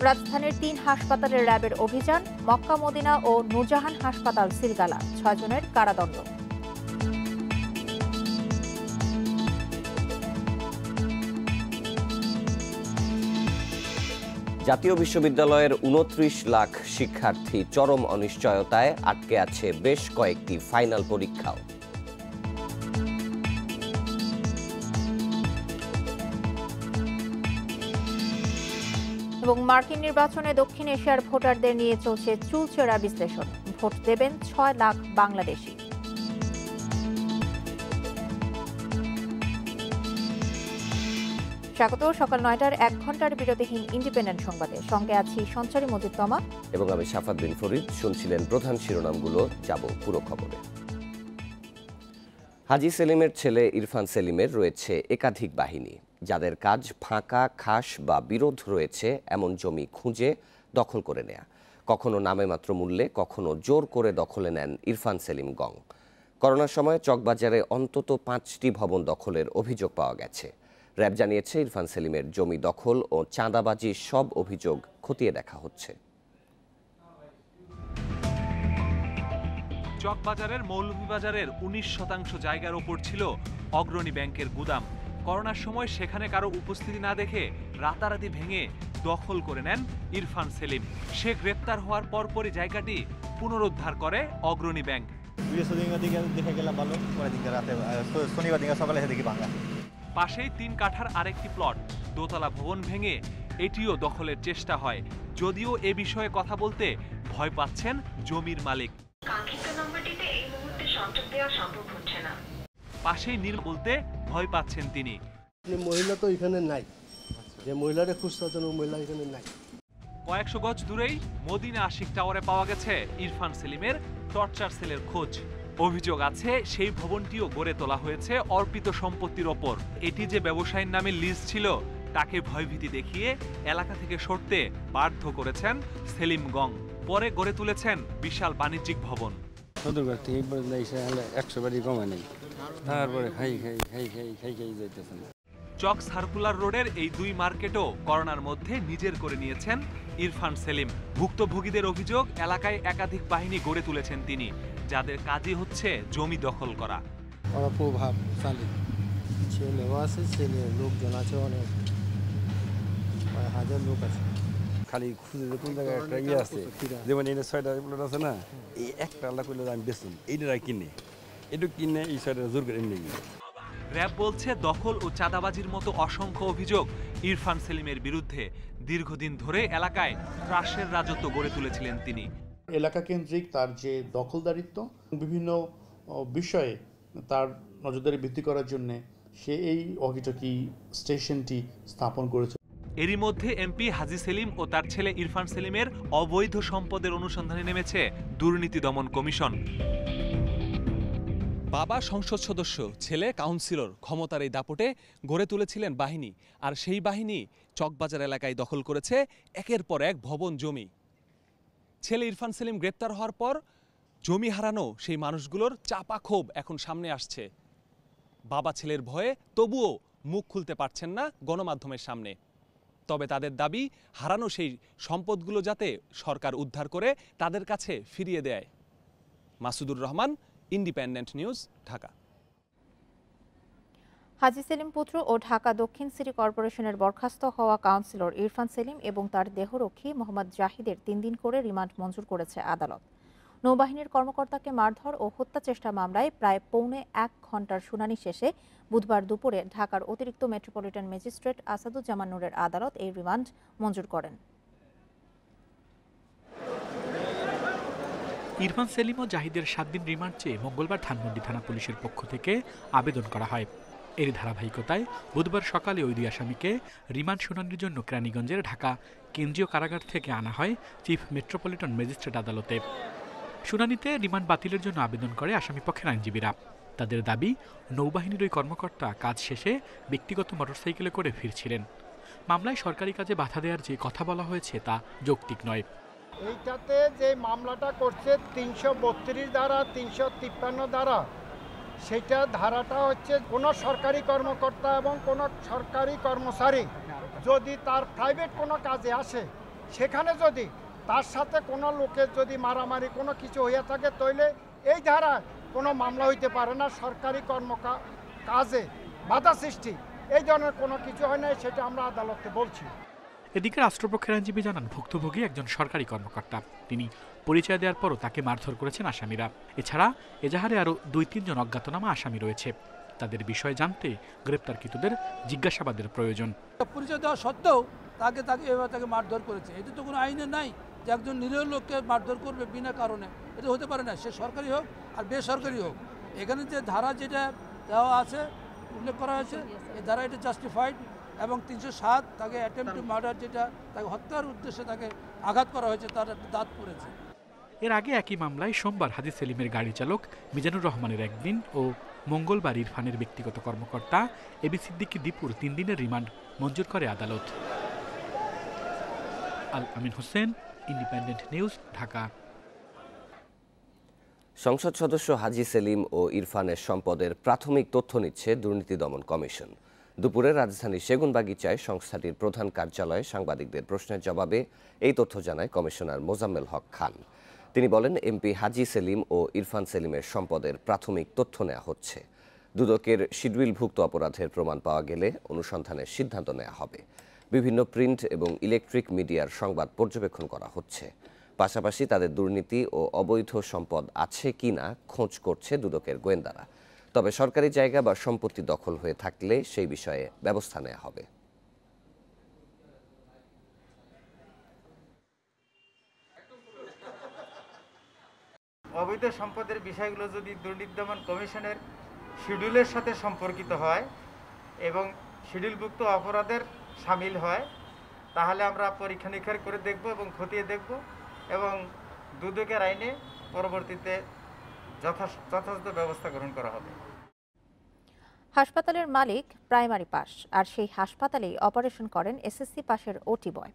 রাজধানীর ৩ হাসপাতালে র্যাবের অভিযান, মক্কা মদিনা ও নূরজাহান হাসপাতাল সিলগালা, ৬ জনের কারাদণ্ড। জাতীয় বিশ্ববিদ্যালয়ের ২৯ লাখ শিক্ষার্থী চরম অনিশ্চয়তায় আটকে আছে বেশ কয়েকটি ফাইনাল পরীক্ষাও। এবং মার্কিন নির্বাচনে দক্ষিণ এশিয়ার ভোটারদের নিয়ে চলছে চুলচেরা বিশ্লেষণ। ভোট দেবেন ৬ লাখ বাংলাদেশি। স্বাগত সকাল ৯টার ১ ঘন্টার বিরতিহীন ইন্ডিপেন্ডেন্ট সংবাদে। সঙ্গে আছি সঞ্চারী মজিদ তমা এবং আমি সাফাত বিন ফরিদ। শুনছিলেন প্রধান শিরোনামগুলো, যাব পুরো খবরে। হাজী সেলিমের ছেলে ইরফান সেলিমের রয়েছে একাধিক বাহিনী, যাদের কাজ ফাঁকা, খাস বা বিরোধ রয়েছে এমন জমি খুঁজে দখল করে নেয়া। কখনো নামে মাত্র মূল্যে, কখনো জোর করে দখলে নেন ইরফান সেলিম গং। করোনার সময় চকবাজারে অন্তত ৫টি ভবন দখলের অভিযোগ পাওয়া গেছে। র্যাব জানিয়েছে ইরফান সেলিমের জমি দখল ও চাঁদাবাজির সব অভিযোগ খতিয়ে দেখা হচ্ছে। চকবাজারের মৌলভীবাজারের ১৯% জায়গার ওপর ছিল অগ্রণী ব্যাংকের গুদাম। করোনার সময় সেখানে কারো উপস্থিতি না দেখে রাতারাতি ভেঙে দখল করে নেন ইরফান সেলিম। সে গ্রেপ্তার হওয়ার পরপরই জায়গাটি পুনরুদ্ধার করে অগ্রণী ব্যাংক। পাশেই ৩ কাঠার আরেকটি প্লট, দোতলা ভবন ভেঙে এটিও দখলের চেষ্টা হয়। যদিও এ বিষয়ে কথা বলতে ভয় পাচ্ছেন জমির মালিক। পাশেই নীল বলতে ভয় পাচ্ছেন তিনি। মহিলা তো এখানে নাই, যে মহিলারে খুঁজতেছেন ওই মহিলা এখানে নাই। কয়েকশো গজ দূরেই মদিনা আশিক টাওয়ারে পাওয়া গেছে ইরফান সেলিমের টর্চার সেলের খোঁজ। অভিযোগ আছে সেই ভবনটিও গড়ে তোলা হয়েছে অর্পিত সম্পত্তির ওপর। এটি যে ব্যবসায়ীর নামে লিজ ছিল, তাকে ভয়ভীতি দেখিয়ে এলাকা থেকে সরতে বাধ্য করেছেন সেলিম গং। পরে গড়ে তুলেছেন বিশাল বাণিজ্যিক ভবন। চক সার্কুলার রোডের এই ২ মার্কেটও করোনার মধ্যে নিজের করে নিয়েছেন ইরফান সেলিম। ভুক্তভোগীদের অভিযোগ, এলাকায় একাধিক বাহিনী গড়ে তুলেছেন তিনি, যাদের কাজই হচ্ছে জমি দখল করা। প্রভাব ছেলেও আছে, ছেলে লোকজন আছে, অনেক হাজার লোক আছে। খালি খুঁজে কোন জায়গায় একটা ইয়ে আছে, যেমন এই ৬টা প্লট আছে না, এই একটা আল্লাহ করলে আমি বেচুন, এইটা কিনে একটু কিনে এই ৬টা জোর করে এমনি। র্যাব বলছে দখল ও চাঁদাবাজির মতো অসংখ্য অভিযোগ ইরফান সেলিমের বিরুদ্ধে। দীর্ঘদিন ধরে এলাকায় ত্রাসের রাজত্ব গড়ে তুলেছিলেন তিনি। এলাকা কেন্দ্রিক তার যে দখলদারিত্ব, বিভিন্ন বিষয়ে তার নজরদারি বৃদ্ধি করার জন্য সে এই ওয়াকিটকি স্টেশনটি স্থাপন করেছে। এরই মধ্যে এমপি হাজী সেলিম ও তার ছেলে ইরফান সেলিমের অবৈধ সম্পদের অনুসন্ধানে নেমেছে দুর্নীতি দমন কমিশন। বাবা সংসদ সদস্য, ছেলে কাউন্সিলর, ক্ষমতার এই দাপটে গড়ে তুলেছিলেন বাহিনী। আর সেই বাহিনী চকবাজার এলাকায় দখল করেছে একের পর এক ভবন, জমি। ছেলে ইরফান সেলিম গ্রেপ্তার হওয়ার পর জমি হারানো সেই মানুষগুলোর চাপা ক্ষোভ এখন সামনে আসছে। বাবা ছেলের ভয়ে তবুও মুখ খুলতে পারছেন না গণমাধ্যমের সামনে। তবে তাদের দাবি, হারানো সেই সম্পদগুলো যাতে সরকার উদ্ধার করে তাদের কাছে ফিরিয়ে দেয়। Masudur Rahman, Independent News, Dhaka. হাজী সেলিম পুত্র ও ঢাকা দক্ষিণ সিটি কর্পোরেশনের বরখাস্ত হওয়া কাউন্সিলর ইরফান সেলিম এবং তার দেহরক্ষী মোহাম্মদ জাহিদের ৩ দিন করে রিমান্ড মঞ্জুর করেছে আদালত। নৌবাহিনীর কর্মকর্তাকে মারধর ও হত্যা চেষ্টা মামলায় প্রায় পৌনে ১ ঘন্টার শুনানি শেষে বুধবার দুপুরে ঢাকার অতিরিক্ত মেট্রোপলিটন ম্যাজিস্ট্রেট আসাদুজ্জামান নূরের আদালত এই রিমান্ড মঞ্জুর করেন। ইরফান সেলিম ও জাহিদের ৭ দিন রিমান্ড চেয়ে মঙ্গলবার ধানমন্ডি থানা পুলিশের পক্ষ থেকে আবেদন করা হয়। এর ধারাবাহিকতায় বুধবার সকালে ওই ২ আসামিকে রিমান্ড শুনানির জন্য কেরানীগঞ্জের ঢাকা কেন্দ্রীয় কারাগার থেকে আনা হয় চিফ মেট্রোপলিটন ম্যাজিস্ট্রেট আদালতে। শুনানিতে রিমান্ড বাতিলের জন্য আবেদন করে আসামিপক্ষের আইনজীবীরা। তাদের দাবি, নৌবাহিনীর ওই কর্মকর্তা কাজ শেষে ব্যক্তিগত মোটরসাইকেলে করে ফিরছিলেন। মামলায় সরকারি কাজে বাধা দেওয়ার যে কথা বলা হয়েছে তা যৌক্তিক নয়। এইটাতে যে মামলাটা করছে ৩৩২ ধারা, ৩৫৩ ধারা, সেটা ধারাটা হচ্ছে কোনো সরকারি কর্মকর্তা এবং কোনো সরকারি কর্মচারী যদি তার প্রাইভেট কোনো কাজে আসে, সেখানে যদি তার সাথে কোনো লোকের যদি মারামারি কোনো কিছু হইয়া থাকে তাহলে এই ধারা কোনো মামলা হইতে পারে না। সরকারি কাজে বাধা সৃষ্টি এই ধরনের কোনো কিছু হয় না, সেটা আমরা আদালতে বলছি। এদিকে রাষ্ট্রপক্ষের আইনজীবী জানান, ভুক্তভোগী একজন সরকারি কর্মকর্তা। তিনি পরিচয় দেওয়ার পরও তাকে মারধর করেছেন আসামিরা। এছাড়া এজাহারে আরও 2-3 জন অজ্ঞাতনামা আসামি রয়েছে। তাদের বিষয়ে জানতে গ্রেপ্তারকৃতদের জিজ্ঞাসাবাদের প্রয়োজন। পরিচয় দেওয়া সত্ত্বেও তাকে মারধর করেছে। এটা তো কোনো আইনে নাই যে একজন নিরীহ লোককে মারধর করবে বিনা কারণে। এটা হতে পারে না, সে সরকারি হোক আর বেসরকারি হোক। এখানে যে ধারা যেটা দেওয়া আছে, উল্লেখ করা হয়েছে, এই ধারা এটা জাস্টিফাইড। এবং 307 তাকে অ্যাটেম্পট টু মার্ডার, যেটা তাকে হত্যার উদ্দেশ্যে তাকে আঘাত করা হয়েছে, তার একটা দাঁত পড়েছে। এর আগে একই মামলায় সোমবার হাজি সেলিমের গাড়ি চালক মিজানুর রহমানের 1 দিন ও মঙ্গলবার ইরফানের ব্যক্তিগত কর্মকর্তা এবি সিদ্দিকী দীপুর 3 দিনের রিমান্ড মঞ্জুর করে আদালত। আল আমিন হোসেন, ইন্ডিপেন্ডেন্ট নিউজ, ঢাকা। সংসদ সদস্য হাজি সেলিম ও ইরফানের সম্পদের প্রাথমিক তথ্য নিচ্ছে দুর্নীতি দমন কমিশন। দুপুরে রাজধানীর সেগুনবাগিচায় সংস্থাটির প্রধান কার্যালয়ে সাংবাদিকদের প্রশ্নের জবাবে এই তথ্য জানায় কমিশনার মোজাম্মেল হক খান। তিনি বলেন, এমপি হাজি সেলিম ও ইরফান সেলিমের সম্পদের প্রাথমিক তথ্য নেওয়া হচ্ছে। দুদকের শিডিউলভুক্ত অপরাধের প্রমাণ পাওয়া গেলে অনুসন্ধানের সিদ্ধান্ত নেওয়া হবে। বিভিন্ন প্রিন্ট এবং ইলেকট্রিক মিডিয়ার সংবাদ পর্যবেক্ষণ করা হচ্ছে। পাশাপাশি তাদের দুর্নীতি ও অবৈধ সম্পদ আছে কিনা খোঁজ করছে দুদকের গোয়েন্দারা। তবে সরকারি জায়গা বা সম্পত্তি দখল হয়ে থাকলে সেই বিষয়ে ব্যবস্থা নেওয়া হবে। অবৈধ সম্পদের বিষয়গুলো যদি দুর্নীতি দমন কমিশনের শিডিউলের সাথে সম্পর্কিত হয় এবং শিডিউলভুক্ত অপরাধের সামিল হয়, তাহলে আমরা পরীক্ষা নিরীক্ষা করে দেখব এবং খতিয়ে দেখব এবং দুদকের আইনে পরবর্তীতে যথাযথ ব্যবস্থা গ্রহণ করা হবে। হাসপাতালের মালিক প্রাইমারি পাস, আর সেই হাসপাতালেই অপারেশন করেন এসএসসি পাশের ওটি বয়।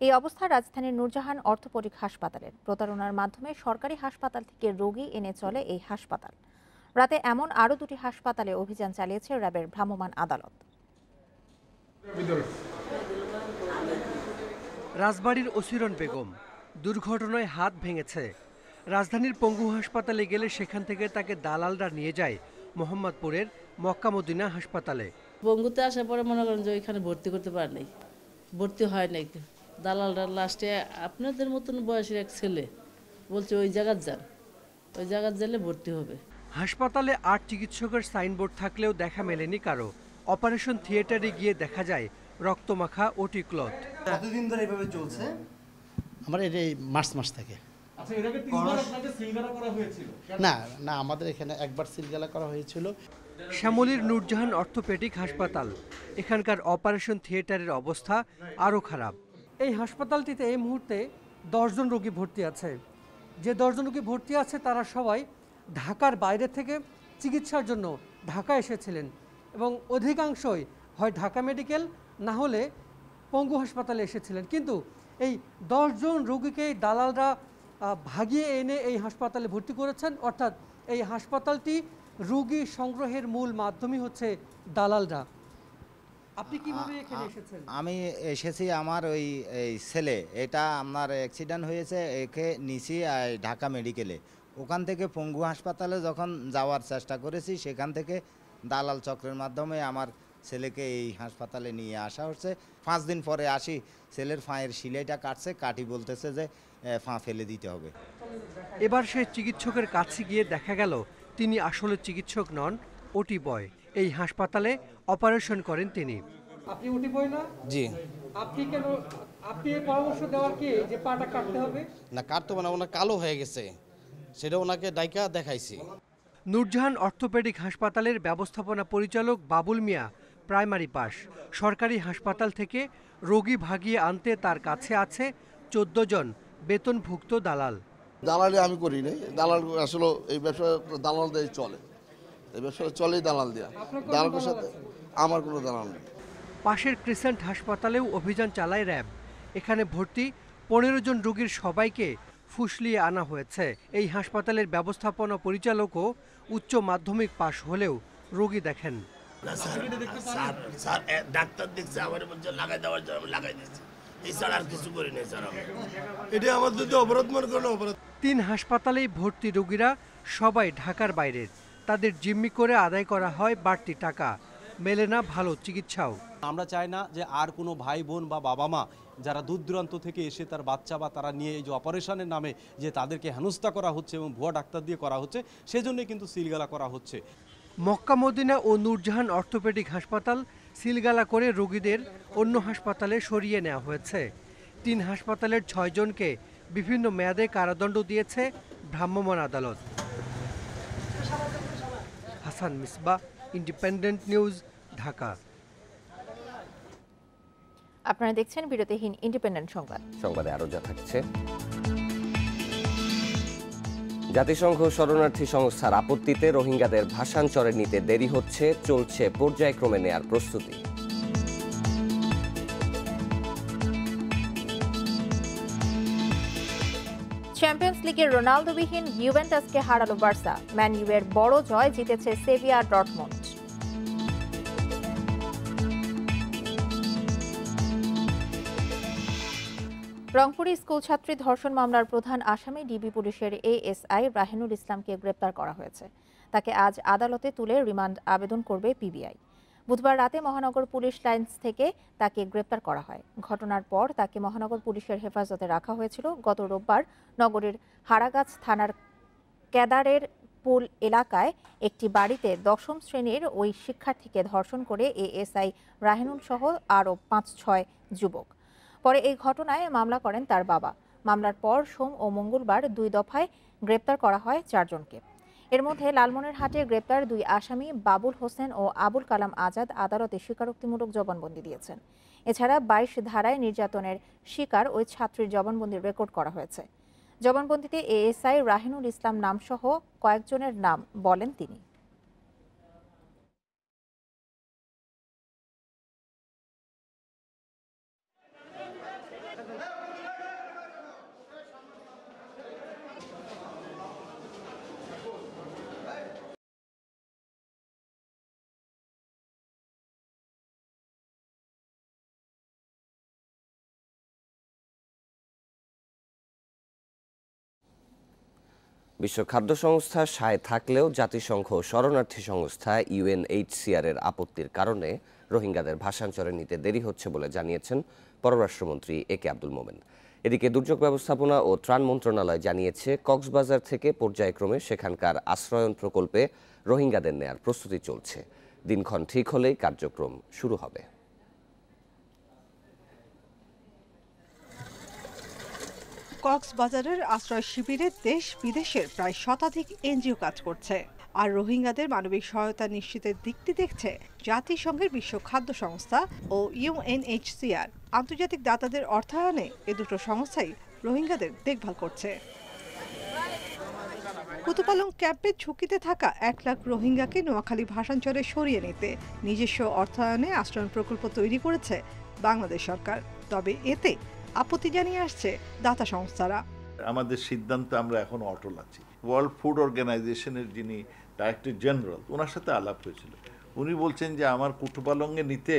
এই অবস্থা রাজধানীর নূরজাহান অর্থোপেডিক হাসপাতালের। প্রতারণার মাধ্যমে সরকারি হাসপাতাল থেকে রোগী এনে চলে এই হাসপাতাল। রাতে এমন আরও 2টি হাসপাতালে অভিযান চালিয়েছে র্যাবের ভ্রাম্যমাণ আদালত। রাজবাড়ীর ওসিরন বেগম দুর্ঘটনায় হাত ভেঙেছে। রাজধানীর পঙ্গু হাসপাতালে গেলে সেখান থেকে তাকে দালালরা নিয়ে যায় মোহাম্মদপুরের মক্কা মদিনা হাসপাতালে। পঙ্গুতে আসার পরে মনে করেন যে ওইখানে ভর্তি করতে পারে নাই, ভর্তি হয় নাই। দালালরা লাস্টে আপনাদের মতন বয়সের এক ছেলে বলছে ওই জায়গায় যান, ওই জায়গায় গেলে ভর্তি হবে। হাসপাতালে 8 চিকিৎসকের সাইনবোর্ড থাকলেও দেখা মেলেনি কারো। অপারেশন থিয়েটারে গিয়ে দেখা যায় রক্তমাখা ওটি ক্লথ। কতদিন ধরে এভাবে চলছে? আমার এটা মার্চ মাস থেকে। আচ্ছা, এর আগে 3 বার আপনাকে সিলগালা করা হয়েছিল? না, আমাদের এখানে একবার সিলগালা করা হয়েছিল। শ্যামলীর নূরজাহান অর্থোপেডিক হাসপাতাল, এখানকার অপারেশন থিয়েটারের অবস্থা আরও খারাপ। এই হাসপাতালটিতে এই মুহূর্তে 10 জন রোগী ভর্তি আছে। যে 10 জন রোগী ভর্তি আছে তারা সবাই ঢাকার বাইরে থেকে চিকিৎসার জন্য ঢাকা এসেছিলেন এবং অধিকাংশই হয় ঢাকা মেডিকেল না হলে পঙ্গু হাসপাতালে এসেছিলেন। কিন্তু এই 10 জন রোগীকে দালালরা ভাগিয়ে এনে এই হাসপাতালে ভর্তি করেছেন। অর্থাৎ এই হাসপাতালটি রোগী সংগ্রহের মূল মাধ্যমই হচ্ছে দালালরা। আপনি কিভাবে এখানে এসেছেন? আমি এসেছি, আমার ওই ছেলে, এটা আপনার অ্যাক্সিডেন্ট হয়েছে, একে নিছি ঢাকা মেডিকেলে। ওখান থেকে পঙ্গু হাসপাতালে যখন যাওয়ার চেষ্টা করেছি, সেখান থেকে দালাল চক্রের মাধ্যমে আমার ছেলেকে এই হাসপাতালে নিয়ে আসা হচ্ছে। 5 দিন পরে আসি, ছেলের ফাঁয়ের শিলাইটা কাটছে, কাটি বলতেছে যে ফাঁ ফেলে দিতে হবে। এবার সে চিকিৎসকের কাছে গিয়ে দেখা গেল তিনি আসলে চিকিৎসক নন, ওটি বয়। এই হাসপাতালে অপারেশন করেন তিনি। আপনি ওটি বয় না? জি। আপনি পরামর্শ দেওয়ার কি যে পাটা কাটতে হবে? না, কাটতে হবে না, ওনার কালো হয়ে গেছে, সেটা ওনাকে ডাইকা দেখাইছি। নূরজাহান অর্থোপেডিক হাসপাতালের ব্যবস্থাপনা পরিচালক বাবুল মিয়া প্রাইমারি পাস। সরকারি হাসপাতাল থেকে রোগী ভাগিয়ে আনতে তার কাছে আছে 14 জন বেতনভুক্ত দালাল। দালালি আমি করি নাই, দালাল আসলে এই ব্যবসা দালাল দিয়ে চলে, এই ব্যবসা চলেই দালাল দেওয়া। দালালের সাথে আমার কোনো দালাল নেই। পাশের ক্রিসেন্ট হাসপাতালেও অভিযান চালায় র্যাব। এখানে ভর্তি 15 জন রোগীর সবাইকে ফুসলিয়ে আনা হয়েছে। এই হাসপাতালের ব্যবস্থাপনা পরিচালকও উচ্চ মাধ্যমিক পাশ হলেও রোগী ডাক্তার দেখছে, আমার বলছে লাগাই দেওয়ার জন্য লাগাই দিচ্ছে, এছাড়া আর কিছু করি নাই স্যার। এটা আমার যদি অপরাধ মনে করেন অপরাধ। 3 হাসপাতালেই ভর্তি রোগীরা সবাই ঢাকার বাইরের। তাদের জিম্মি করে আদায় করা হয় বাড়তি টাকা, মেলে না ভালো চিকিৎসাও। আমরা চাই না যে আর কোনো ভাই বোন বা বাবা মা যারা দূর দূরান্ত থেকে এসে তার বাচ্চা বা তারা নিয়ে এই যে অপারেশনের নামে যে তাদেরকে হেনস্থা করা হচ্ছে এবং ভুয়া ডাক্তার দিয়ে করা হচ্ছে, সেজন্যই কিন্তু সিলগালা করা হচ্ছে। Mecca Medina oh Nurjahan orthopaedic হাসপাতাল সিলগালা করে রোগীদের অন্য হাসপাতালে সরিয়ে নেওয়া হয়েছে। 3 হাসপাতালের 6 জনকে বিভিন্ন মেয়াদে কারাদণ্ড দিয়েছে ভ্রাম্যমাণ আদালত। Hasan Misbah, independent News, Dhaka. আপনারা দেখছেন বিরতিহীন ইন্ডিপেন্ডেন্ট সংবাদ। সংবাদে আরো যা থাকছে। জাতিসংঘ শরণার্থী সংস্থার আপত্তিতে রোহিঙ্গাদের ভাসানচরে নিতে দেরি হচ্ছে, চলছে পর্যায়ক্রমে নেয়ার প্রস্তুতি। চ্যাম্পিয়ন্স লিগের রোনালদোবিহীন ইউভেন্টাসকে হারালো বার্সা। ম্যান ইউয়ের বড় জয়, জিতেছে সেভিয়া ডর্টমুন্ড। রংপুরে স্কুল ছাত্রী ধর্ষণ মামলার প্রধান আসামি ডিবি পুলিশের এএসআই রাহিনুল ইসলামকে গ্রেপ্তার করা হয়েছে। তাকে আজ আদালতে তুলে রিমান্ড আবেদন করবে পিবিআই। বুধবার রাতে মহানগর পুলিশ লাইন্স থেকে তাকে গ্রেপ্তার করা হয়। ঘটনার পর তাকে মহানগর পুলিশের হেফাজতে রাখা হয়েছিল। গত রোববার নগরের হারাগাছ থানার কেদারের পুল এলাকায় একটি বাড়িতে 10ম শ্রেণীর ওই শিক্ষার্থীকে ধর্ষণ করে এএসআই রাহিনুল সহ আরও 5-6 যুবক। পরে এই ঘটনায় মামলা করেন তার বাবা। মামলার পর সোম ও মঙ্গলবার 2 দফায় গ্রেপ্তার করা হয় 4 জনকে। এর মধ্যে লালমনিরহাটে গ্রেপ্তার 2 আসামি বাবুল হোসেন ও আবুল কালাম আজাদ আদালতে স্বীকারোক্তিমূলক জবানবন্দি দিয়েছেন। এছাড়া 22 ধারায় নির্যাতনের শিকার ওই ছাত্রীর জবানবন্দির রেকর্ড করা হয়েছে। জবানবন্দিতে এএসআই রাহিনুল ইসলাম নামসহ কয়েকজনের নাম বলেন তিনি। বিশ্ব খাদ্য সংস্থা সায় থাকলেও জাতিসংঘ শরণার্থী সংস্থা ইউএনএইচসিআর এর আপত্তির কারণে রোহিঙ্গাদের ভাসানচরে নিতে দেরি হচ্ছে বলে জানিয়েছেন পররাষ্ট্রমন্ত্রী একে আব্দুল মোমেন। এদিকে দুর্যোগ ব্যবস্থাপনা ও ত্রাণ মন্ত্রণালয় জানিয়েছে, কক্সবাজার থেকে পর্যায়ক্রমে সেখানকার আশ্রয়ন প্রকল্পে রোহিঙ্গাদের নেয়ার প্রস্তুতি চলছে। দিনক্ষণ ঠিক হলেই কার্যক্রম শুরু হবে। কক্সবাজারের আশ্রয় শিবিরে দেশ বিদেশের প্রায় শতাধিক এনজিও কাজ করছে। আর রোহিঙ্গাদের মানবিক সহায়তা নিশ্চিতের দিকটি দেখছে জাতিসংঘের বিশ্ব খাদ্য সংস্থা ও ইউএনএইচসিআর। আন্তর্জাতিক দাতাদের অর্থায়নে এ দুটো সংস্থাই রোহিঙ্গাদের দেখভাল করছে। কুতুপালং ক্যাম্পে ঝুঁকিতে থাকা 1 লাখ রোহিঙ্গাকে নোয়াখালী ভাসানচরে সরিয়ে নিতে নিজস্ব অর্থায়নে আশ্রয়ণ প্রকল্প তৈরি করেছে বাংলাদেশ সরকার। তবে এতে আপত্তি জানিয়ে আসছে দাতা সংস্থারা। আমাদের সিদ্ধান্ত আমরা এখন অটল আছি। ওয়ার্ল্ড ফুড অর্গানাইজেশনের যিনি ডাইরেক্টর জেনারেল, ওনার সাথে আলাপ হয়েছিল। উনি বলছেন যে আমার কুতুপালংয়ে নিতে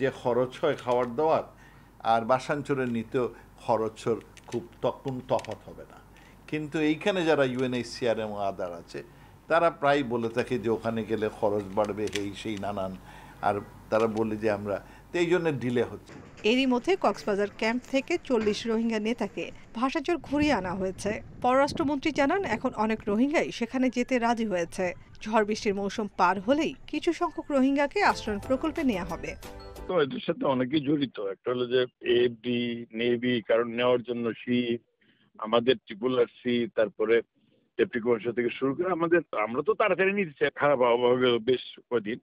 যে খরচ হয় খাওয়ার দাওয়ার, আর বাসানচরে নিতেও খরচের খুব তফাৎ হবে না। কিন্তু এইখানে যারা ইউএনএইচসিআর এবং আদার আছে, তারা প্রায় বলে থাকে যে ওখানে গেলে খরচ বাড়বে, সেই নানান, আর তারা বলে যে আমরা, তো এই জন্য ডিলে হচ্ছে। এরই মধ্যে কক্সবাজার ক্যাম্প থেকে 40 রোহিঙ্গা নেতাকে ভাসানচর ঘুরিয়ে আনা হয়েছে। পররাষ্ট্রমন্ত্রী জানান, এখন অনেক রোহিঙ্গাই সেখানে যেতে রাজি হয়েছে। ঝড় বৃষ্টির মৌসুম পার হলেই কিছু সংখ্যক রোহিঙ্গাকে আশ্রয়ণ প্রকল্পে নেওয়া হবে। তো এদের সাথে অনেকেই জড়িত। একটা হলো যে এফডি, নেভি, কারণ নেওয়ার জন্য শিপ, আমাদের TRRC, তারপরে ডেপুটি থেকে শুরু করে আমরা তো তাড়াতাড়ি নিচ্ছি, খারাপ আবহাওয়া বেশ কদিন।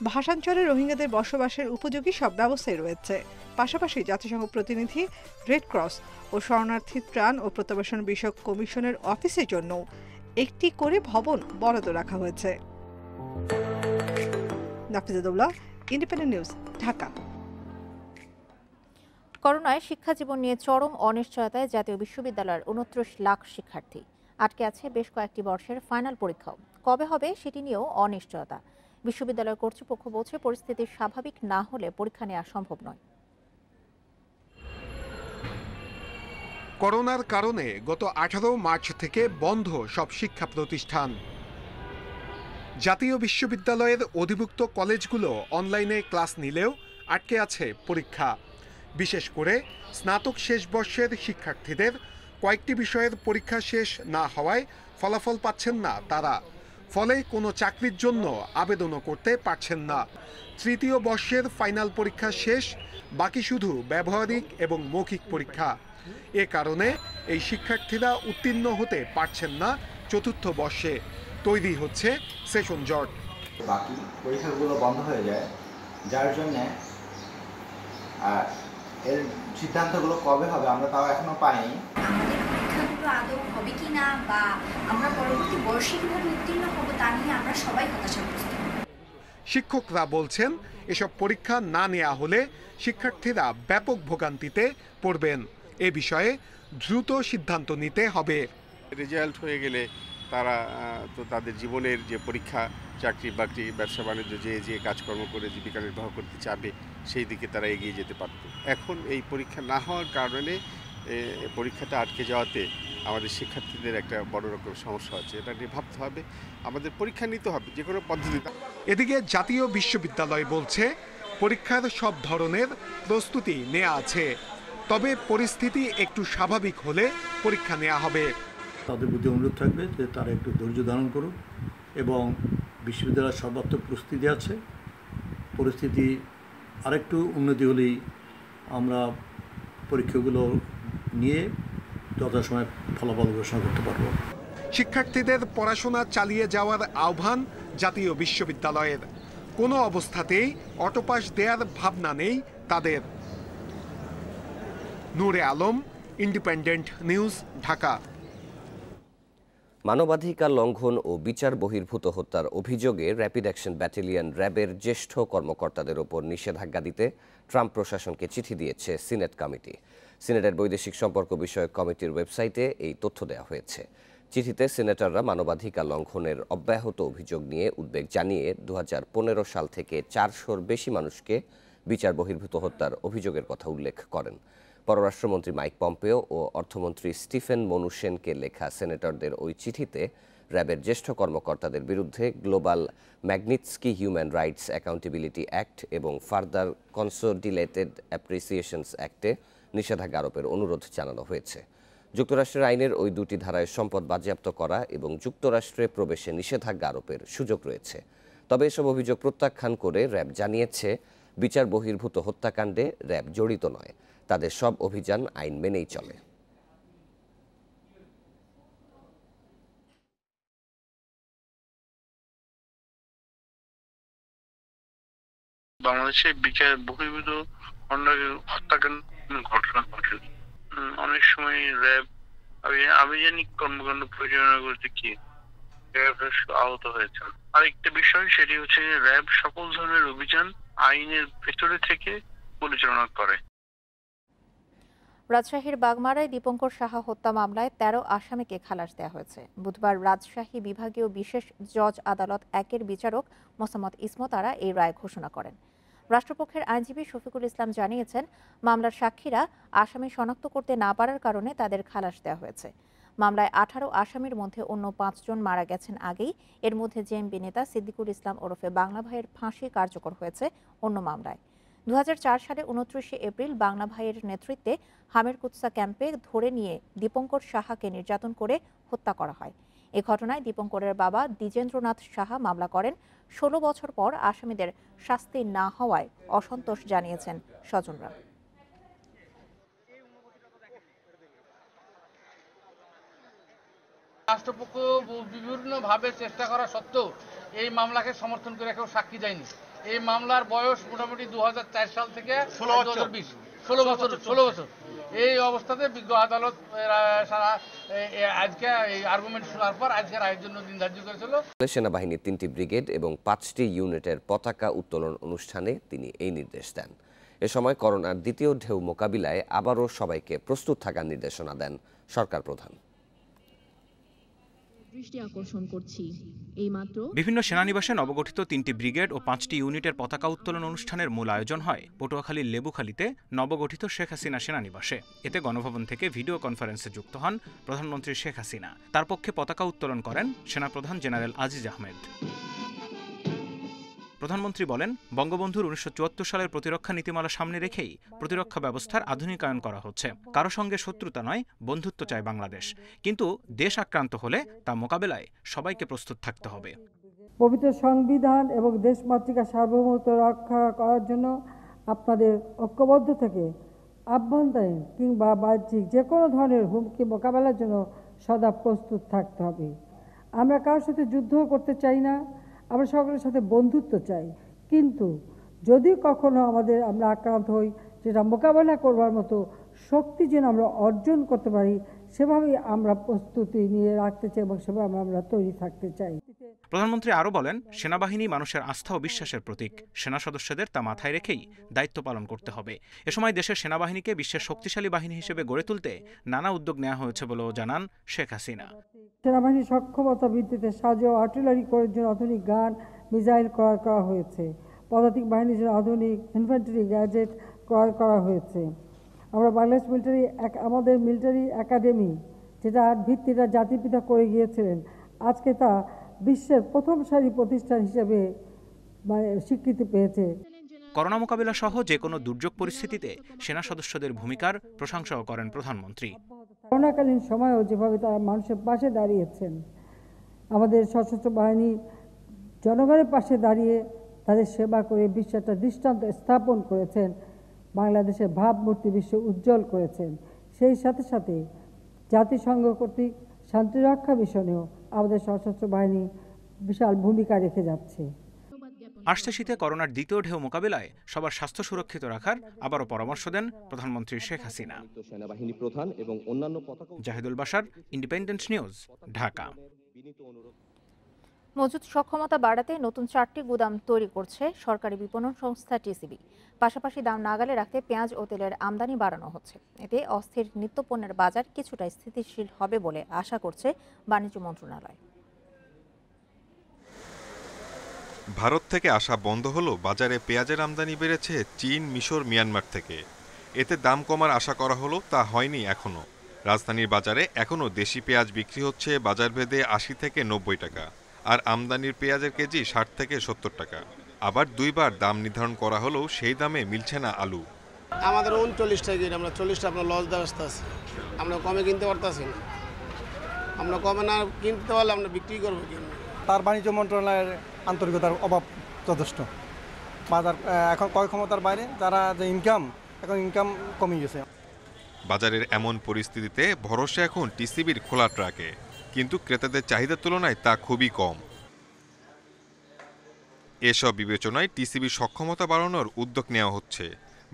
ভাসানচরে রোহিঙ্গাদের বসবাসের উপযোগী সব ব্যবস্থাই রয়েছে। পাশাপাশি জাতিসংঘ প্রতিনিধি, রেড ক্রস ও শরণার্থী ত্রাণ ও প্রত্যাবাসন বিষয়ক কমিশনের অফিসের জন্য একটি করে ভবন বরাদ্দ রাখা হয়েছে। Nafiza Daula, independent News, Dhaka. করোনায় শিক্ষাজীবন নিয়ে চরম অনিশ্চয়তায় জাতীয় বিশ্ববিদ্যালয়ের 29 লাখ শিক্ষার্থী আটকে আছে বেশ কয়েকটি বর্ষের ফাইনাল পরীক্ষাও। কবে হবে সেটি নিয়েও অনিশ্চয়তা। বিশ্ববিদ্যালয় কর্তৃপক্ষ বলছে, পরিস্থিতি স্বাভাবিক না হলে পরীক্ষা নেওয়া সম্ভব নয়। করোনার কারণে গত 18 মার্চ থেকে বন্ধ সব শিক্ষা প্রতিষ্ঠান। জাতীয় বিশ্ববিদ্যালয়ের অধিভুক্ত কলেজগুলো অনলাইনে ক্লাস নিলেও আটকে আছে পরীক্ষা। বিশেষ করে স্নাতক শেষ বর্ষের শিক্ষার্থীদের কয়েকটি বিষয়ের পরীক্ষা শেষ না হওয়ায় ফলাফল পাচ্ছেন না তারা। ফলে কোনো চাকরির জন্য আবেদনও করতে পারছেন না। তৃতীয় বর্ষের ফাইনাল পরীক্ষা শেষ, বাকি শুধু ব্যবহারিক এবং মৌখিক পরীক্ষা। এ কারণে এই শিক্ষার্থীরা উত্তীর্ণ হতে পারছেন না চতুর্থ বর্ষে। তৈরি হচ্ছে সেশন জট। বাকি পরীক্ষাগুলো বন্ধ হয়ে যায়, যার জন্যে এর সিদ্ধান্তগুলো কবে হবে আমরা তাও এখনো পাইনি। আমাদের পরীক্ষাগুলো আদৌ হবে কি না বা আমরা পরবর্তী বর্ষে কিভাবে উত্তীর্ণ হব তা নিয়ে আমরা সবাই হতাশাগ্রস্ত। শিক্ষকরা বলছেন এসব পরীক্ষা না নেওয়া হলে শিক্ষার্থীরা ব্যাপক ভোগান্তিতে পড়বেন। এ বিষয়ে দ্রুত সিদ্ধান্ত নিতে হবে। রেজাল্ট হয়ে গেলে তারা তো তাদের জীবনের যে পরীক্ষা, চাকরি বাকরি, ব্যবসা বাণিজ্য যে কাজকর্ম করে জীবিকা নির্বাহ করতে চাবে সেই দিকে তারা এগিয়ে যেতে পারত। এখন এই পরীক্ষা না হওয়ার কারণে পরীক্ষাটা আটকে যাওয়াতে আমাদের শিক্ষার্থীদের একটা বড় রকম সমস্যা হচ্ছে। এটা নিয়ে ভাবতে হবে, আমাদের পরীক্ষা নিতে হবে যে কোনো পদ্ধতিতে। এদিকে জাতীয় বিশ্ববিদ্যালয় বলছে পরীক্ষার সব ধরনের প্রস্তুতি নেওয়া আছে, তবে পরিস্থিতি একটু স্বাভাবিক হলে পরীক্ষা নেওয়া হবে। তাদের প্রতি অনুরোধ থাকবে যে তারা একটু ধৈর্য ধারণ করুক এবং বিশ্ববিদ্যালয়ের সর্বাত্মক প্রস্তুতি আছে। পরিস্থিতি আরেকটু উন্নতি হলেই আমরা পরীক্ষাগুলো নিয়ে যথাসময়ে ফলাফল ঘোষণা করতে পারব। শিক্ষার্থীদের পড়াশোনা চালিয়ে যাওয়ার আহ্বান জাতীয় বিশ্ববিদ্যালয়ের। কোনো অবস্থাতেই অটোপাস দেওয়ার ভাবনা নেই তাদের। নূরে আলম, ইন্ডিপেন্ডেন্ট নিউজ, ঢাকা। মানবাধিকার লঙ্ঘন ও বিচার বহির্ভূত হত্যার অভিযোগে র্যাপিড অ্যাকশন ব্যাটালিয়ন র্যাবের জ্যেষ্ঠ কর্মকর্তাদের ওপর নিষেধাজ্ঞা দিতে ট্রাম্প প্রশাসনকে চিঠি দিয়েছে সিনেট কমিটি। সিনেটের বৈদেশিক সম্পর্ক বিষয়ক কমিটির ওয়েবসাইটে এই তথ্য দেওয়া হয়েছে। চিঠিতে সিনেটররা মানবাধিকার লঙ্ঘনের অব্যাহত অভিযোগ নিয়ে উদ্বেগ জানিয়ে 2015 সাল থেকে 400-র বেশি মানুষকে বিচার বহির্ভূত হত্যার অভিযোগের কথা উল্লেখ করেন। পররাষ্ট্রমন্ত্রী মাইক পম্পেও ও অর্থমন্ত্রী স্টিফেন মনুশেনকে লেখা সেনেটরদের ওই চিঠিতে র্যাবের জ্যেষ্ঠ কর্মকর্তাদের বিরুদ্ধে Global Magnitsky Human Rights Accountability Act এবং ফার্দার কনসোলিডেটেড অ্যাপ্রিসিয়েশনস অ্যাক্টে নিষেধাজ্ঞা আরোপের অনুরোধ জানানো হয়েছে। যুক্তরাষ্ট্রের আইনের ওই দুটি ধারায় সম্পদ বাজেয়াপ্ত করা এবং যুক্তরাষ্ট্রে প্রবেশে নিষেধাজ্ঞা আরোপের সুযোগ রয়েছে। তবে এসব অভিযোগ প্রত্যাখ্যান করে র্যাব জানিয়েছে বিচার বহির্ভূত হত্যাকাণ্ডে র্যাব জড়িত নয়, তাদের সব অভিযান আইন মেনেই চলে। বাংলাদেশে বিচার বহির্ভূত হত্যাকাণ্ড ঘটনা ঘটে। অনেক সময় র্যাব আভিযানিক কর্মকাণ্ড পরিচালনা করতে গিয়ে আহত হয়েছে। আরেকটা বিষয় সেটি হচ্ছে র্যাব সকল ধরনের অভিযান আইনের ভেতরে থেকে পরিচালনা করে। রাজশাহীর বাগমারায় দীপঙ্কর সাহা হত্যা মামলায় 13 আসামিকে খালাস দেওয়া হয়েছে। বুধবার রাজশাহী বিভাগীয় বিশেষ জজ আদালত 1-এর বিচারক মোসাম্মদ ইসমত আরা এই রায় ঘোষণা করেন। রাষ্ট্রপক্ষের আইনজীবী শফিকুল ইসলাম জানিয়েছেন, মামলার সাক্ষীরা আসামি শনাক্ত করতে না পারার কারণে তাদের খালাস দেওয়া হয়েছে। মামলায় 18 আসামির মধ্যে অন্য 5 জন মারা গেছেন আগেই। এর মধ্যে জেএমবি নেতা সিদ্দিকুল ইসলাম ওরফে বাংলা ভাইয়ের ফাঁসি কার্যকর হয়েছে অন্য মামলায়। 2004 সালে 29 এপ্রিল বাংলা ভাইয়ের নেতৃত্বে হামের কুৎসা ক্যাম্পে ধরে নিয়ে দীপঙ্কর সাহাকে নির্যাতন করে হত্যা করা হয়। এ ঘটনায় দীপঙ্করের বাবা দ্বিজেন্দ্রনাথ সাহা মামলা করেন। 16 বছর পর আসামিদের শাস্তি না হওয়ায় অসন্তোষ জানিয়েছেন স্বজনরা। রাষ্ট্রপক্ষ বিভিন্নভাবে চেষ্টা করা সত্ত্বেও এই মামলাকে সমর্থন করে কেউ সাক্ষী দেয়নি। এই মামলার বয়স মোটামুটি 2004 সাল থেকে 16 বছর। এই অবস্থাতে বিজ্ঞ আদালত আজকে এই আর্গুমেন্ট শোনার পর আজকে রায়ের জন্য দিন ধার্য করেছিল। সেনাবাহিনীর 3টি ব্রিগেড এবং 5টি ইউনিটের পতাকা উত্তোলন অনুষ্ঠানে তিনি এই নির্দেশ দেন। এ সময় করোনার দ্বিতীয় ঢেউ মোকাবিলায় আবারও সবাইকে প্রস্তুত থাকার নির্দেশনা দেন সরকার প্রধান। দৃষ্টি আকর্ষণ করছি। এইমাত্র বিভিন্ন সেনানিবাসে নবগঠিত 3টি ব্রিগেড ও 5টি ইউনিটের পতাকা উত্তোলন অনুষ্ঠানের মূল আয়োজন হয় পটুয়াখালীর লেবুখালীতে নবগঠিত শেখ হাসিনা সেনানিবাসে। এতে গণভবন থেকে ভিডিও কনফারেন্সে যুক্ত হন প্রধানমন্ত্রী শেখ হাসিনা। তার পক্ষে পতাকা উত্তোলন করেন সেনাপ্রধান জেনারেল আজিজ আহমেদ। প্রধানমন্ত্রী বলেন, বঙ্গবন্ধুর 1974 সালের প্রতিরক্ষা নীতিমালা সামনে রেখেই প্রতিরক্ষা ব্যবস্থার আধুনিকায়ন করা হচ্ছে। কারো সঙ্গে শত্রুতা নয়, বন্ধুত্ব চায় বাংলাদেশ। কিন্তু দেশ আক্রান্ত হলে তা মোকাবেলায় সবাইকে প্রস্তুত থাকতে হবে। পবিত্র সংবিধান এবং দেশমাতৃকার সার্বভৌমত্ব রক্ষা করার জন্য আপনাদের ঐক্যবদ্ধ থেকে আভ্যন্তরীণ কিংবা বাহ্যিক যে কোনো ধরনের হুমকি মোকাবেলার জন্য সদা প্রস্তুত থাকতে হবে। আমরা কারোর সাথে যুদ্ধ করতে চাই না, আমরা সকলের সাথে বন্ধুত্ব চাই। কিন্তু যদি কখনো আমরা আক্রান্ত হই, যেটা মোকাবেলা করবার মতো শক্তি যেন আমরা অর্জন করতে পারি, সেভাবেই আমরা প্রস্তুতি নিয়ে রাখতে চাই এবং সেভাবে আমরা তৈরি থাকতে চাই। প্রধানমন্ত্রী আরও বলেন, সেনাবাহিনী মানুষের আস্থা ও বিশ্বাসের প্রতীক। সেনা সদস্যদের তা মাথায় রেখেই দায়িত্ব পালন করতে হবে। এ সময় দেশের সেনাবাহিনীকে বিশ্বের শক্তিশালী বাহিনী হিসেবে গড়ে তুলতে নানা উদ্যোগ নেওয়া হয়েছে বলেও জানান শেখ হাসিনা। সেনাবাহিনীর সক্ষমতা বৃদ্ধিতে সাজো আর্টিলারি কোরের জন্য আধুনিক গান, মিসাইল ক্রয় করা হয়েছে। পদাতিক বাহিনীর জন্য আধুনিক ইনফ্যান্ট্রি গ্যাজেট ক্রয় করা হয়েছে। আমরা বাংলাদেশ আমাদের মিলিটারি একাডেমি, যেটা ভিত্তিটা জাতিপিতা করে গিয়েছিলেন, আজকে তা বিশ্বের প্রথম সারি প্রতিষ্ঠান হিসেবে স্বীকৃতি পেয়েছে। করোনা মোকাবিলা সহ যে কোনো দুর্যোগ পরিস্থিতিতে সেনা সদস্যদের ভূমিকার প্রশংসাও করেন প্রধানমন্ত্রী। করোনাকালীন সময়েও যেভাবে তারা মানুষের পাশে দাঁড়িয়েছেন, আমাদের সশস্ত্র বাহিনী জনগণের পাশে দাঁড়িয়ে তাদের সেবা করে বিশ্বে একটা দৃষ্টান্ত স্থাপন করেছেন, বাংলাদেশের ভাবমূর্তি বিশ্বে উজ্জ্বল করেছেন। সেই সাথে সাথে জাতিসংঘ কর্তৃক শান্তিরক্ষা মিশনেও আমাদের সশস্ত্র বাহিনী বিশাল ভূমিকা রেখে যাচ্ছে। আসছে শীতে করোনার দ্বিতীয় ঢেউ মোকাবিলায় সবার স্বাস্থ্য সুরক্ষিত রাখার আবারও পরামর্শ দেন প্রধানমন্ত্রী শেখ হাসিনা। সেনাবাহিনী প্রধান এবং অন্যান্য পতাকা জাহিদুল বাশার, ইন্ডিপেন্ডেন্ট নিউজ, ঢাকা। মজুত সক্ষমতা বাড়াতে নতুন 4টি গুদাম তৈরি করছে সরকারি বিপণন সংস্থা টিসিবি। পাশাপাশি দাম নাগালে রাখতে পেঁয়াজ ও তেলের আমদানি বাড়ানো হচ্ছে। এতে অস্থির নিত্যপণ্যের বাজার কিছুটা স্থিতিশীল হবে বলে আশা করছে বাণিজ্য মন্ত্রণালয়। ভারত থেকে আসা বন্ধ হলো বাজারে পেঁয়াজের আমদানি বেড়েছে চীন, মিশর, মিয়ানমার থেকে। এতে দাম কমার আশা করা হলো, তা হয়নি এখনো। রাজধানীর বাজারে এখনো দেশি পেঁয়াজ বিক্রি হচ্ছে বাজারভেদে 80 থেকে 90 টাকা, আর আমদানির পেঁয়াজের কেজি 60 থেকে 70 টাকা। আবার দুইবার দাম নির্ধারণ করা হলেও সেই দামে মিলছে না আলু। আমাদের 39 টাকা কিনে, আমরা 40 টাকা লস ব্যবস্থা আছে, আমরা কমে কিনতে পারতেছি না। আমরা কমে না কিনতে পারলে আমরা বিক্রি করবো কেন? তার বাণিজ্য মন্ত্রণালয়ের আন্তরিকতার অভাব যথেষ্ট। বাজার এখন ক্রয় ক্ষমতার বাইরে, যারা যে ইনকাম, এখন ইনকাম কমে গেছে। বাজারের এমন পরিস্থিতিতে ভরসা এখন টিসিবির খোলা ট্রাকে, কিন্তু ক্রেতাদের চাহিদার তুলনায় তা খুবই কম। এসব বিবেচনায় টিসিবির সক্ষমতা বাড়ানোর উদ্যোগ নেওয়া হচ্ছে।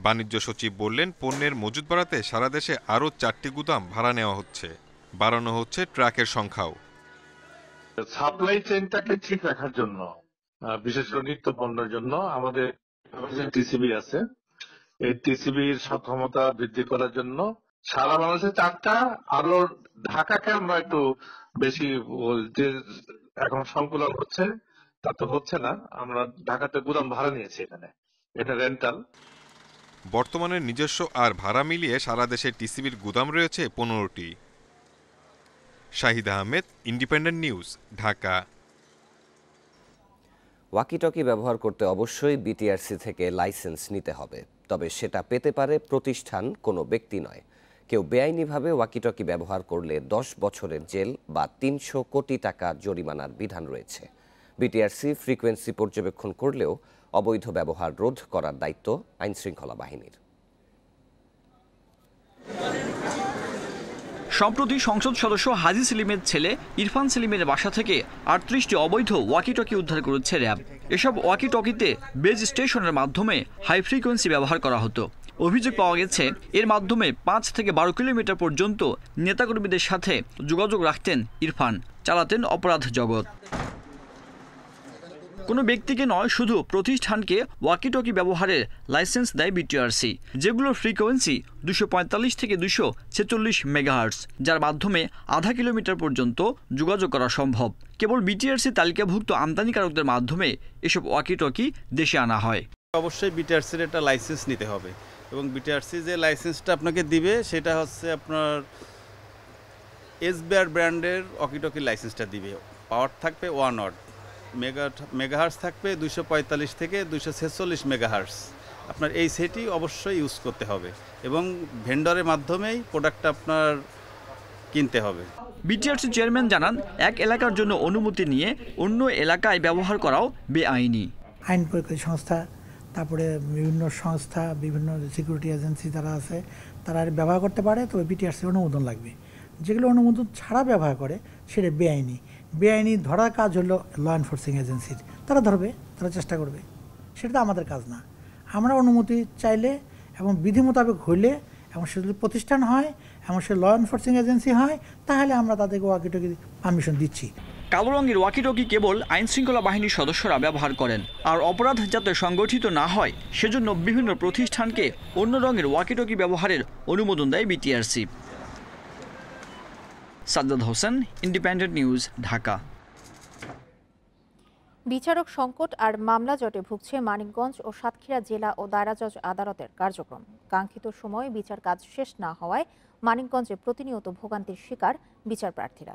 বাণিজ্য সচিব বললেন, পণ্যের মজুত বাড়াতে সারা দেশে আরও 4টি গুদাম ভাড়া নেওয়া হচ্ছে, বাড়ানো হচ্ছে ট্রাকের সংখ্যাও। সাপ্লাই চেইনটাকে ঠিক রাখার জন্য, বিশেষ করে নিত্য পণ্যের জন্য আমাদের টিসিবি আছে। এই টিসিবির সক্ষমতা বৃদ্ধি করার জন্য সারা বাংলাদেশে 4টা, আরো ঢাকাকে আমরা একটু বেশি, যে এখন সংকুলন হচ্ছে তা তো হচ্ছে না, আমরা ঢাকাতে গুদাম ভাড়া নিয়েছি, এখানে এটা রেন্টাল। বর্তমানে নিজস্ব আর ভাড়া মিলিয়ে সারা দেশে টিসিবির গুদাম রয়েছে 15টি। Shahid Ahmed, Independent News, Dhaka. Walkie talkie ব্যবহার করতে অবশ্যই বিটিআরসি থেকে লাইসেন্স নিতে হবে, তবে সেটা পেতে পারে প্রতিষ্ঠান, কোনো ব্যক্তি নয়। কেউ বেআইনিভাবে ওয়াকিটকি ব্যবহার করলে 10 বছরের জেল বা 300 কোটি টাকা জরিমানার বিধান রয়েছে। বিটিআরসি ফ্রিকোয়েন্সি পর্যবেক্ষণ করলেও অবৈধ ব্যবহার রোধ করার দায়িত্ব আইনশৃঙ্খলা বাহিনীর। সম্প্রতি সংসদ সদস্য হাজি সেলিমের ছেলে ইরফান সেলিমের বাসা থেকে 38টি অবৈধ ওয়াকিটকি উদ্ধার করেছে র্যাব। এসব ওয়াকিটকিতে বেজ স্টেশনের মাধ্যমে হাই ফ্রিকোয়েন্সি ব্যবহার করা হতো। অভিযোগ পাওয়া গেছে এর মাধ্যমে 5 থেকে 12 কিলোমিটার পর্যন্ত নেতাকর্মীদের সাথে যোগাযোগ রাখতেন ইরফান, চালাতেন অপরাধ জগৎ। কোনো ব্যক্তিকে নয়, শুধু প্রতিষ্ঠানকে ওয়াকিটকি ব্যবহারের লাইসেন্স দেয় বিটিআরসি, যেগুলোর ফ্রিকোয়েন্সি 245 থেকে 246 মেগাহার্টজ, যার মাধ্যমে আধা কিলোমিটার পর্যন্ত যোগাযোগ করা সম্ভব। কেবল বিটিআরসি তালিকাভুক্ত আমদানিকারকদের মাধ্যমে এসব ওয়াকিটকি দেশে আনা হয়। অবশ্যই বিটিআরসির একটা লাইসেন্স নিতে হবে এবং বিটিআরসি যে লাইসেন্সটা আপনাকে দিবে সেটা হচ্ছে আপনার এসবিআর ব্র্যান্ডের ওয়াকিটকি লাইসেন্সটা দিবে। পাওয়ার থাকবে 1 ওয়াট, মেগাহার্টজ থাকবে 245 থেকে 246 মেগাহার্টজ। আপনার এই সেটই অবশ্যই ইউজ করতে হবে এবং ভেন্ডরের মাধ্যমেই প্রোডাক্টটা আপনার কিনতে হবে। বিটিআরসি চেয়ারম্যান জানান, এক এলাকার জন্য অনুমতি নিয়ে অন্য এলাকায় ব্যবহার করাও বেআইনি। আইন প্রয়োগকারী সংস্থা, তারপরে বিভিন্ন সংস্থা, বিভিন্ন সিকিউরিটি এজেন্সি যারা আছে তারা ব্যবহার করতে পারে, তবে বিটিআরসির অনুমোদন লাগবে। যেগুলো অনুমোদন ছাড়া ব্যবহার করে সেটা বেআইনি। বেআইনি ধরার কাজ হলো ল এনফোর্সিং এজেন্সির, তারা ধরবে, তারা চেষ্টা করবে, সেটা তো আমাদের কাজ না। আমরা অনুমতি চাইলে এবং বিধি মোতাবেক হইলে এবং সে যদি প্রতিষ্ঠান হয় এবং সে ল এনফোর্সিং এজেন্সি হয়, তাহলে আমরা তাদেরকে ওয়াকিটকি পারমিশন দিচ্ছি। কালো রঙের ওয়াকিটকি কেবল আইনশৃঙ্খলা বাহিনীর সদস্যরা ব্যবহার করেন, আর অপরাধ যাতে সংগঠিত না হয় সেজন্য বিভিন্ন প্রতিষ্ঠানকে অন্য রঙের ওয়াকিটকি ব্যবহারের অনুমোদন দেয় BTRC. Sajjad Hossain, independent News, Dhaka. বিচারক সংকট আর মামলা জটে ভুগছে মানিকগঞ্জ ও সাতক্ষীরা জেলা ও দায়রা জজ আদালতের কার্যক্রম। কাঙ্ক্ষিত সময়ে বিচার কাজ শেষ না হওয়ায় মানিকগঞ্জে প্রতিনিয়ত ভোগান্তির শিকার বিচার প্রার্থীরা।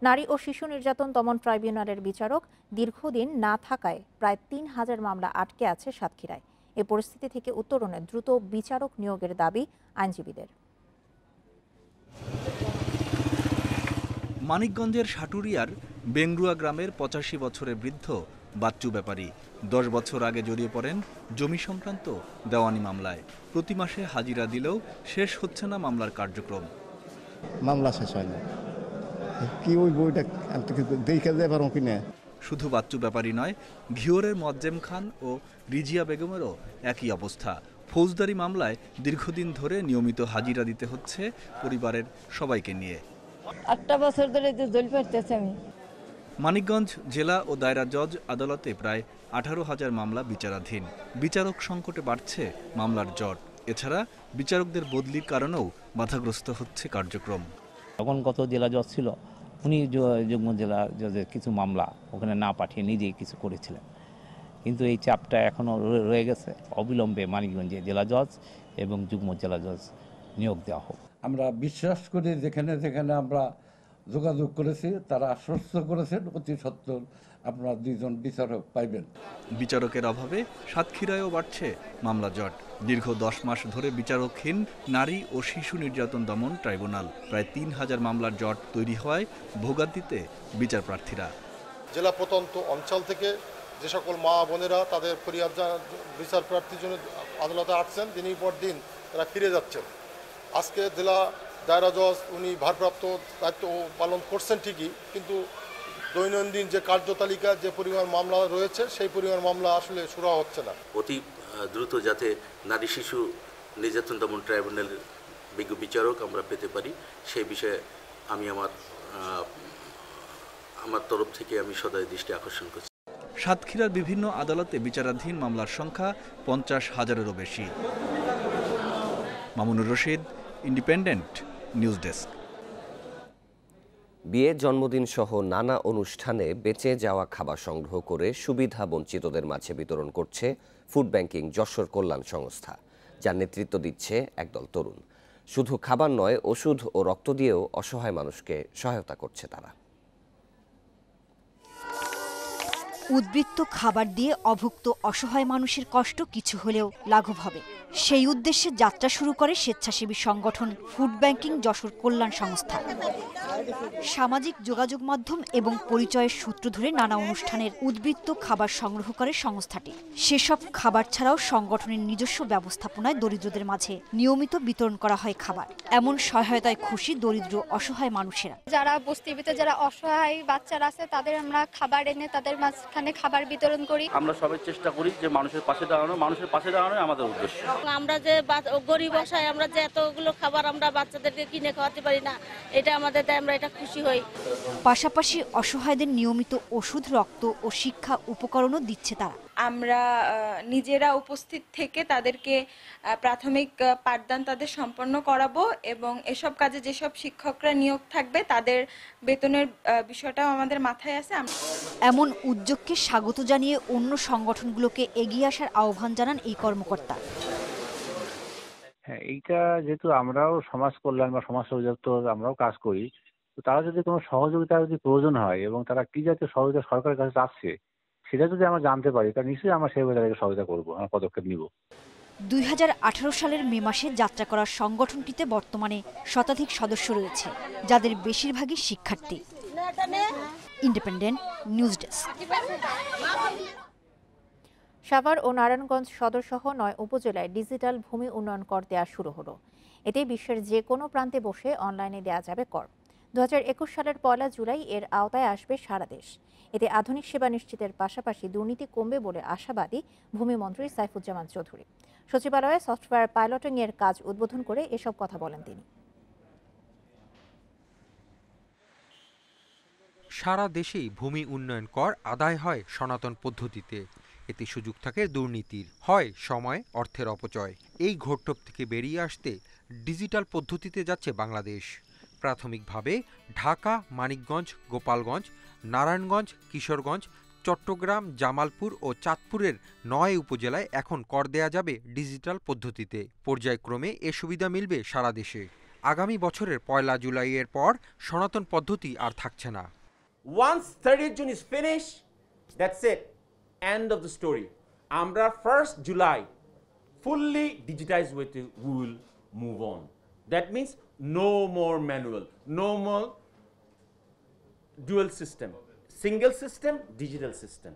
নারী ও শিশু নির্যাতন দমন ট্রাইব্যুনালের বিচারক দীর্ঘদিন না থাকায় প্রায় 3000 মামলা আটকে আছে সাতক্ষীরায়। এ পরিস্থিতি থেকে উত্তরণে দ্রুত বিচারক নিয়োগের দাবি আইনজীবীদের। মানিকগঞ্জের সাটুরিয়ার বেংরুয়া গ্রামের 85 বছরের বৃদ্ধ বাচ্চু ব্যাপারী 10 বছর আগে জড়িয়ে পড়েন জমি সংক্রান্ত দেওয়ানি মামলায়। প্রতি মাসে হাজিরা দিলেও শেষ হচ্ছে না মামলার কার্যক্রম। মামলা শেষ হয় না, কি ওই বইটা দেখে যেতে পারো কিনা। শুধু বাচ্চু ব্যাপারী নয়, ঘিওরের মোয়াজ্জেম খান ও রিজিয়া বেগমেরও একই অবস্থা। ফৌজদারি মামলায় দীর্ঘদিন ধরে নিয়মিত হাজিরা দিতে হচ্ছে পরিবারের সবাইকে নিয়ে। 8 বছর ধরে জেল পাইতেছি আমি। মানিকগঞ্জ জেলা ও দায়রা জজ আদালতে প্রায় 18,000 মামলা বিচারাধীন। বিচারক সংকটে বাড়ছে মামলার জট। এছাড়া বিচারকদের বদলির কারণেও বাধাগ্রস্ত হচ্ছে কার্যক্রম। তখন গত জেলা জজ ছিল, উনি যুগ্ম জেলা জজের কিছু মামলা ওখানে না পাঠিয়ে নিজেই কিছু করেছিলেন, কিন্তু এই চাপটা এখনও রয়ে গেছে। অবিলম্বে মানিকগঞ্জে জেলা জজ এবং যুগ্ম জেলা জজ নিয়োগ দেওয়া হোক। আমরা বিশ্বাস করি যেখানে যেখানে আমরা যোগাযোগ করেছি তারা আশ্বস্ত করেছেন অতি সত্বর আপনারা 2 জন বিচারক পাইবেন। বিচারকের অভাবে সাতক্ষীরায়ও বাড়ছে মামলা জট। দীর্ঘ 10 মাস ধরে বিচারকহীন নারী ও শিশু নির্যাতন দমন ট্রাইব্যুনাল। প্রায় 3000 মামলার জট তৈরি হওয়ায় ভোগান্তিতে বিচার প্রার্থীরা। জেলা প্রত্যন্ত অঞ্চল থেকে যে সকল মা বোনেরা তাদের ফরিয়াদ বিচার প্রার্থীর জন্য আদালতে আসছেন, দিনের পর দিন তারা ফিরে যাচ্ছেন। আজকে জেলা দায়রা জজ উনি ভারপ্রাপ্ত দায়িত্ব পালন করছেন ঠিকই, কিন্তু দৈনন্দিন যে কার্যতালিকা যে পরিমাণ মামলা রয়েছে সেই পরিমাণ মামলা আসলে শুরু হচ্ছে না। অতি দ্রুত যাতে নারী শিশু নির্যাতন দমন ট্রাইব্যুনালের বিজ্ঞ বিচারক আমরা পেতে পারি, সেই বিষয়ে আমি আমার তরফ থেকে আমি সদয় দৃষ্টি আকর্ষণ করছি। সাতক্ষীরার বিভিন্ন আদালতে বিচারাধীন মামলার সংখ্যা 50,000-এরও বেশি। Mamunur Rashid, independent News desk. বিয়ে, জন্মদিন সহ নানা অনুষ্ঠানে বেঁচে যাওয়া খাবার সংগ্রহ করে সুবিধা বঞ্চিতদের মাঝে বিতরণ করছে ফুড ব্যাংকিং যশোর কল্যাণ সংস্থা, যার নেতৃত্ব দিচ্ছে একদল তরুণ। শুধু খাবার নয়, ওষুধ ও রক্ত দিয়েও অসহায় মানুষকে সহায়তা করছে তারা। উদ্বৃত্ত খাবার দিয়ে অভুক্ত অসহায় মানুষের কষ্ট কিছু হলেও লাঘব হবে, সেই উদ্দেশ্যে যাত্রা শুরু করে স্বেচ্ছাসেবী সংগঠন ফুড ব্যাংকিং যশোর কল্যাণ সংস্থা। সামাজিক যোগাযোগ মাধ্যম এবং পরিচয়ের সূত্র ধরে নানা অনুষ্ঠানের উদ্বৃত্ত খাবার সংগ্রহ করে সংস্থাটি। সেসব খাবার ছাড়াও সংগঠনের নিজস্ব ব্যবস্থাপনায় দরিদ্রদের মাঝে নিয়মিত বিতরণ করা হয় খাবার। এমন সহায়তায় খুশি দরিদ্র অসহায় মানুষেরা। যারা বস্তির ভিতরে যারা অসহায় বাচ্চারা আছে তাদের আমরা খাবার এনে তাদের মাঝখানে খাবার বিতরণ করি। আমরা সবাই চেষ্টা করি যে মানুষের পাশে দাঁড়ানো আমাদের উদ্দেশ্য। আমরা যে গরিব অসহায়, আমরা যে এতগুলো খাবার আমরা বাচ্চাদেরকে কিনে খাওয়াতে পারি না, এটা আমাদের তাই আমরা এটা খুশি হই। পাশাপাশি অসহায়দের নিয়মিত ওষুধ, রক্ত ও শিক্ষা উপকরণও দিচ্ছে তারা। আমরা নিজেরা উপস্থিত থেকে তাদেরকে প্রাথমিক পাঠদান তাদের সম্পন্ন করাবো এবং এসব কাজে যেসব শিক্ষকরা নিয়োগ থাকবে তাদের বেতনের বিষয়টাও আমাদের মাথায় আছে। এমন উদ্যোগকে স্বাগত জানিয়ে অন্য সংগঠনগুলোকে এগিয়ে আসার আহ্বান জানান এই কর্মকর্তা। হ্যাঁ, এইটা যেহেতু আমরাও সমাজ কল্যাণ বা সমাজ অধিদপ্তর আমরাও কাজ করি, তো তারা যদি কোনো সহযোগিতা যদি প্রয়োজন হয় এবং তারা কি জাতীয় সহযোগিতা সরকারের কাছে চাচ্ছে সেটা যদি আমরা জানতে পারি, তাহলে নিশ্চয়ই আমরা সেইভাবে তাদেরকে সহযোগিতা করবো, আমরা পদক্ষেপ নিব। 2018 সালের মে মাসে যাত্রা করার সংগঠনটিতে বর্তমানে শতাধিক সদস্য রয়েছে, যাদের বেশিরভাগই শিক্ষার্থী। Independent News desk. সাভার ও নারায়ণগঞ্জ সদরসহ 9 উপজেলায় ডিজিটাল ভূমি উন্নয়ন কর দেওয়া শুরু হলো। এতে বিশ্বের যে কোনো প্রান্তে বসে অনলাইনে দেওয়া যাবে কর। 2021 সালের 1 জুলাই এর আওতায় আসবে সারা দেশ। এতে আধুনিক সেবা নিশ্চিতের পাশাপাশি দুর্নীতি কমবে বলে আশাবাদী ভূমিমন্ত্রী সাইফুজ্জামান চৌধুরী। সচিবালয়ে সফটওয়্যার পাইলটিং এর কাজ উদ্বোধন করে এসব কথা বলেন তিনি। সারা দেশেই ভূমি উন্নয়ন কর আদায় হয় সনাতন পদ্ধতিতে। এতে সুযোগ থাকে দুর্নীতির, হয় সময় অর্থের অপচয়। এই ঘোরটোপ থেকে বেরিয়ে আসতে ডিজিটাল পদ্ধতিতে যাচ্ছে বাংলাদেশ। প্রাথমিকভাবে ঢাকা, মানিকগঞ্জ, গোপালগঞ্জ, নারায়ণগঞ্জ, কিশোরগঞ্জ, চট্টগ্রাম, জামালপুর ও চাঁদপুরের 9 উপজেলায় এখন কর দেয়া যাবে ডিজিটাল পদ্ধতিতে। পর্যায়ক্রমে এ সুবিধা মিলবে সারা দেশে। আগামী বছরের 1 জুলাইয়ের পর সনাতন পদ্ধতি আর থাকছে না। Once 30th June is finished, that's it. End of the story. আমরা 1st July fully digitized way we will move on. That means no more manual, no more dual system, single system, digital system.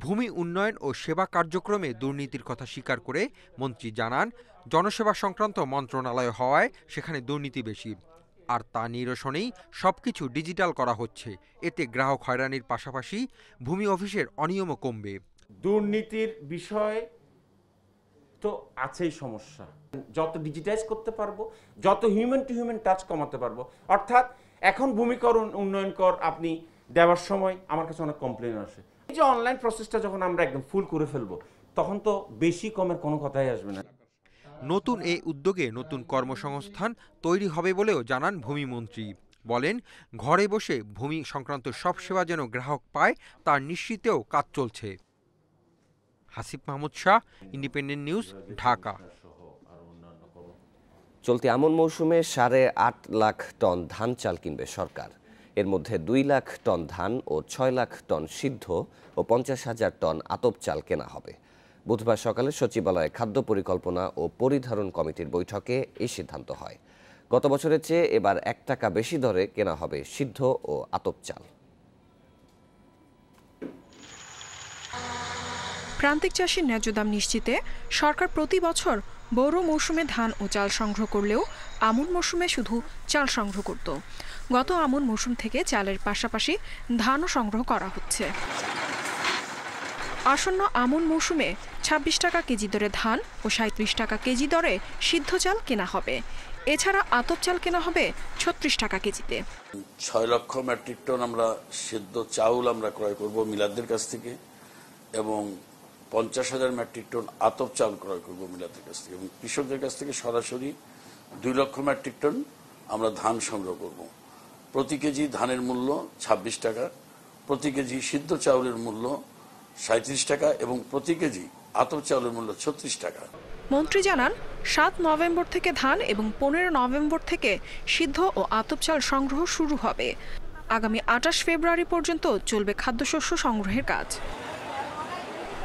ভূমি উন্নয়ন ও সেবা কার্যক্রমে দুর্নীতির কথা স্বীকার করে মন্ত্রী জানান, জনসেবা সংক্রান্ত মন্ত্রণালয় হওয়ায় সেখানে দুর্নীতি বেশি, আর তা নিরসনেই সবকিছু ডিজিটাল করা হচ্ছে। এতে গ্রাহক হয়রানির পাশাপাশি ভূমি অফিসের অনিয়মও কমবে। দুর্নীতির বিষয় তো আছেই সমস্যা। যত ডিজিটাইজ করতে পারবো, যত হিউম্যান টু হিউম্যান টাচ কমাতে পারবো, অর্থাৎ এখন ভূমি কর উন্নয়ন কর আপনি দেওয়ার সময় আমার কাছে অনেক কমপ্লেন আসে। এই যে অনলাইন প্রসেসটা যখন আমরা একদম ফুল করে ফেলবো, তখন তো বেশি কমের কোনো কথাই আসবে না। নতুন এই উদ্যোগে নতুন কর্মসংস্থান তৈরি হবে বলেও জানান ভূমিমন্ত্রী। বলেন, ঘরে বসে ভূমি সংক্রান্ত সব সেবা যেন গ্রাহক পায় তার নিশ্চিতেও কাজ চলছে। Hasib Mahmud Shah, independent News, Dhaka. চলতি আমন মৌসুমে 8.5 লাখ টন ধান চাল কিনবে সরকার। এর মধ্যে 2 লাখ টন ধান ও 6 লাখ টন সিদ্ধ ও 50,000 টন আতপ চাল কেনা হবে। বুধবার সকালে সচিবালয়ে খাদ্য পরিকল্পনা ও পরিধারণ কমিটির বৈঠকে এই সিদ্ধান্ত হয়। গত বছরের চেয়ে এবার 1 টাকা বেশি দরে কেনা হবে সিদ্ধ ও আতপ চাল। প্রান্তিক চাষীর ন্যায্য দাম নিশ্চিতে সরকার প্রতি বছর বোরো মৌসুমে ধান ও চাল সংগ্রহ করলেও আমন মৌসুমে শুধু চাল সংগ্রহ করত। গত আমন মৌসুম থেকে চালের পাশাপাশি ধানও সংগ্রহ করা হচ্ছে। আসন্ন আমন মৌসুমে 26 টাকা কেজি দরে ধান ও 37 টাকা কেজি দরে সিদ্ধ চাল কেনা হবে। এছাড়া আতপ চাল কেনা হবে 36 টাকা কেজিতে। 6 লক্ষ মেট্রিক টন আমরা সিদ্ধ চাউল আমরা ক্রয় করব মিলাদদের কাছ থেকে এবং 50,000 মেট্রিক টন আতপ চাল ক্রয় করব মিলাদের কাছ থেকে এবং কৃষকদের কাছ থেকে সরাসরি 2 লক্ষ মেট্রিক টন আমরা ধান সংগ্রহ করব। প্রতি কেজি ধানের মূল্য 26 টাকা, প্রতি কেজি সিদ্ধ চাউলের মূল্য 37 টাকা এবং প্রতি কেজি আতপ চাউলের মূল্য 36 টাকা। মন্ত্রী জানান, 7 নভেম্বর থেকে ধান এবং 15 নভেম্বর থেকে সিদ্ধ ও আতপ চাল সংগ্রহ শুরু হবে। আগামী 28 ফেব্রুয়ারি পর্যন্ত চলবে খাদ্যশস্য সংগ্রহের কাজ।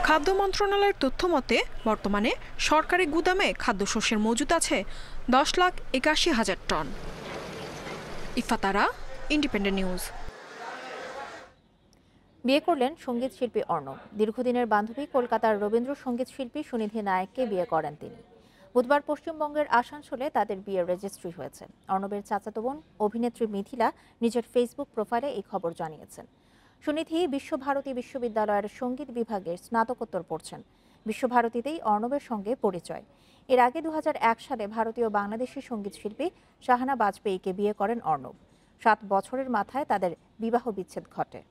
খাদ্য মন্ত্রণালয়ের তথ্য মতে বর্তমানে সরকারি গুদামে খাদ্যশস্যের মজুত আছে 10,81,000 টন। ইফাতারা, independent news. বিয়ে করলেন সঙ্গীত শিল্পী অর্ণব। দীর্ঘদিনের বান্ধবী কলকাতার রবীন্দ্র সঙ্গীত শিল্পী সুনিধি নায়েককে বিয়ে করেন তিনি। বুধবার পশ্চিমবঙ্গের আসানসোলে তাদের বিয়ের রেজিস্ট্রি হয়েছে। অর্ণবের চাচাতো বোন অভিনেত্রী মিথিলা নিজের ফেসবুক প্রোফাইলে এই খবর জানিয়েছেন। সুনিধি বিশ্বভারতী বিশ্ববিদ্যালয়ের সঙ্গীত বিভাগে স্নাতকোত্তর পড়ছেন। বিশ্বভারতীতেই অর্ণবের সঙ্গে পরিচয়। এর আগে 2001 সালে ভারতীয় বাংলাদেশি সঙ্গীত শিল্পী শাহানা বাজপেয়ীকে বিয়ে করেন অর্ণব। 7 বছরের মাথায় তাদের বিবাহ বিচ্ছেদ ঘটে।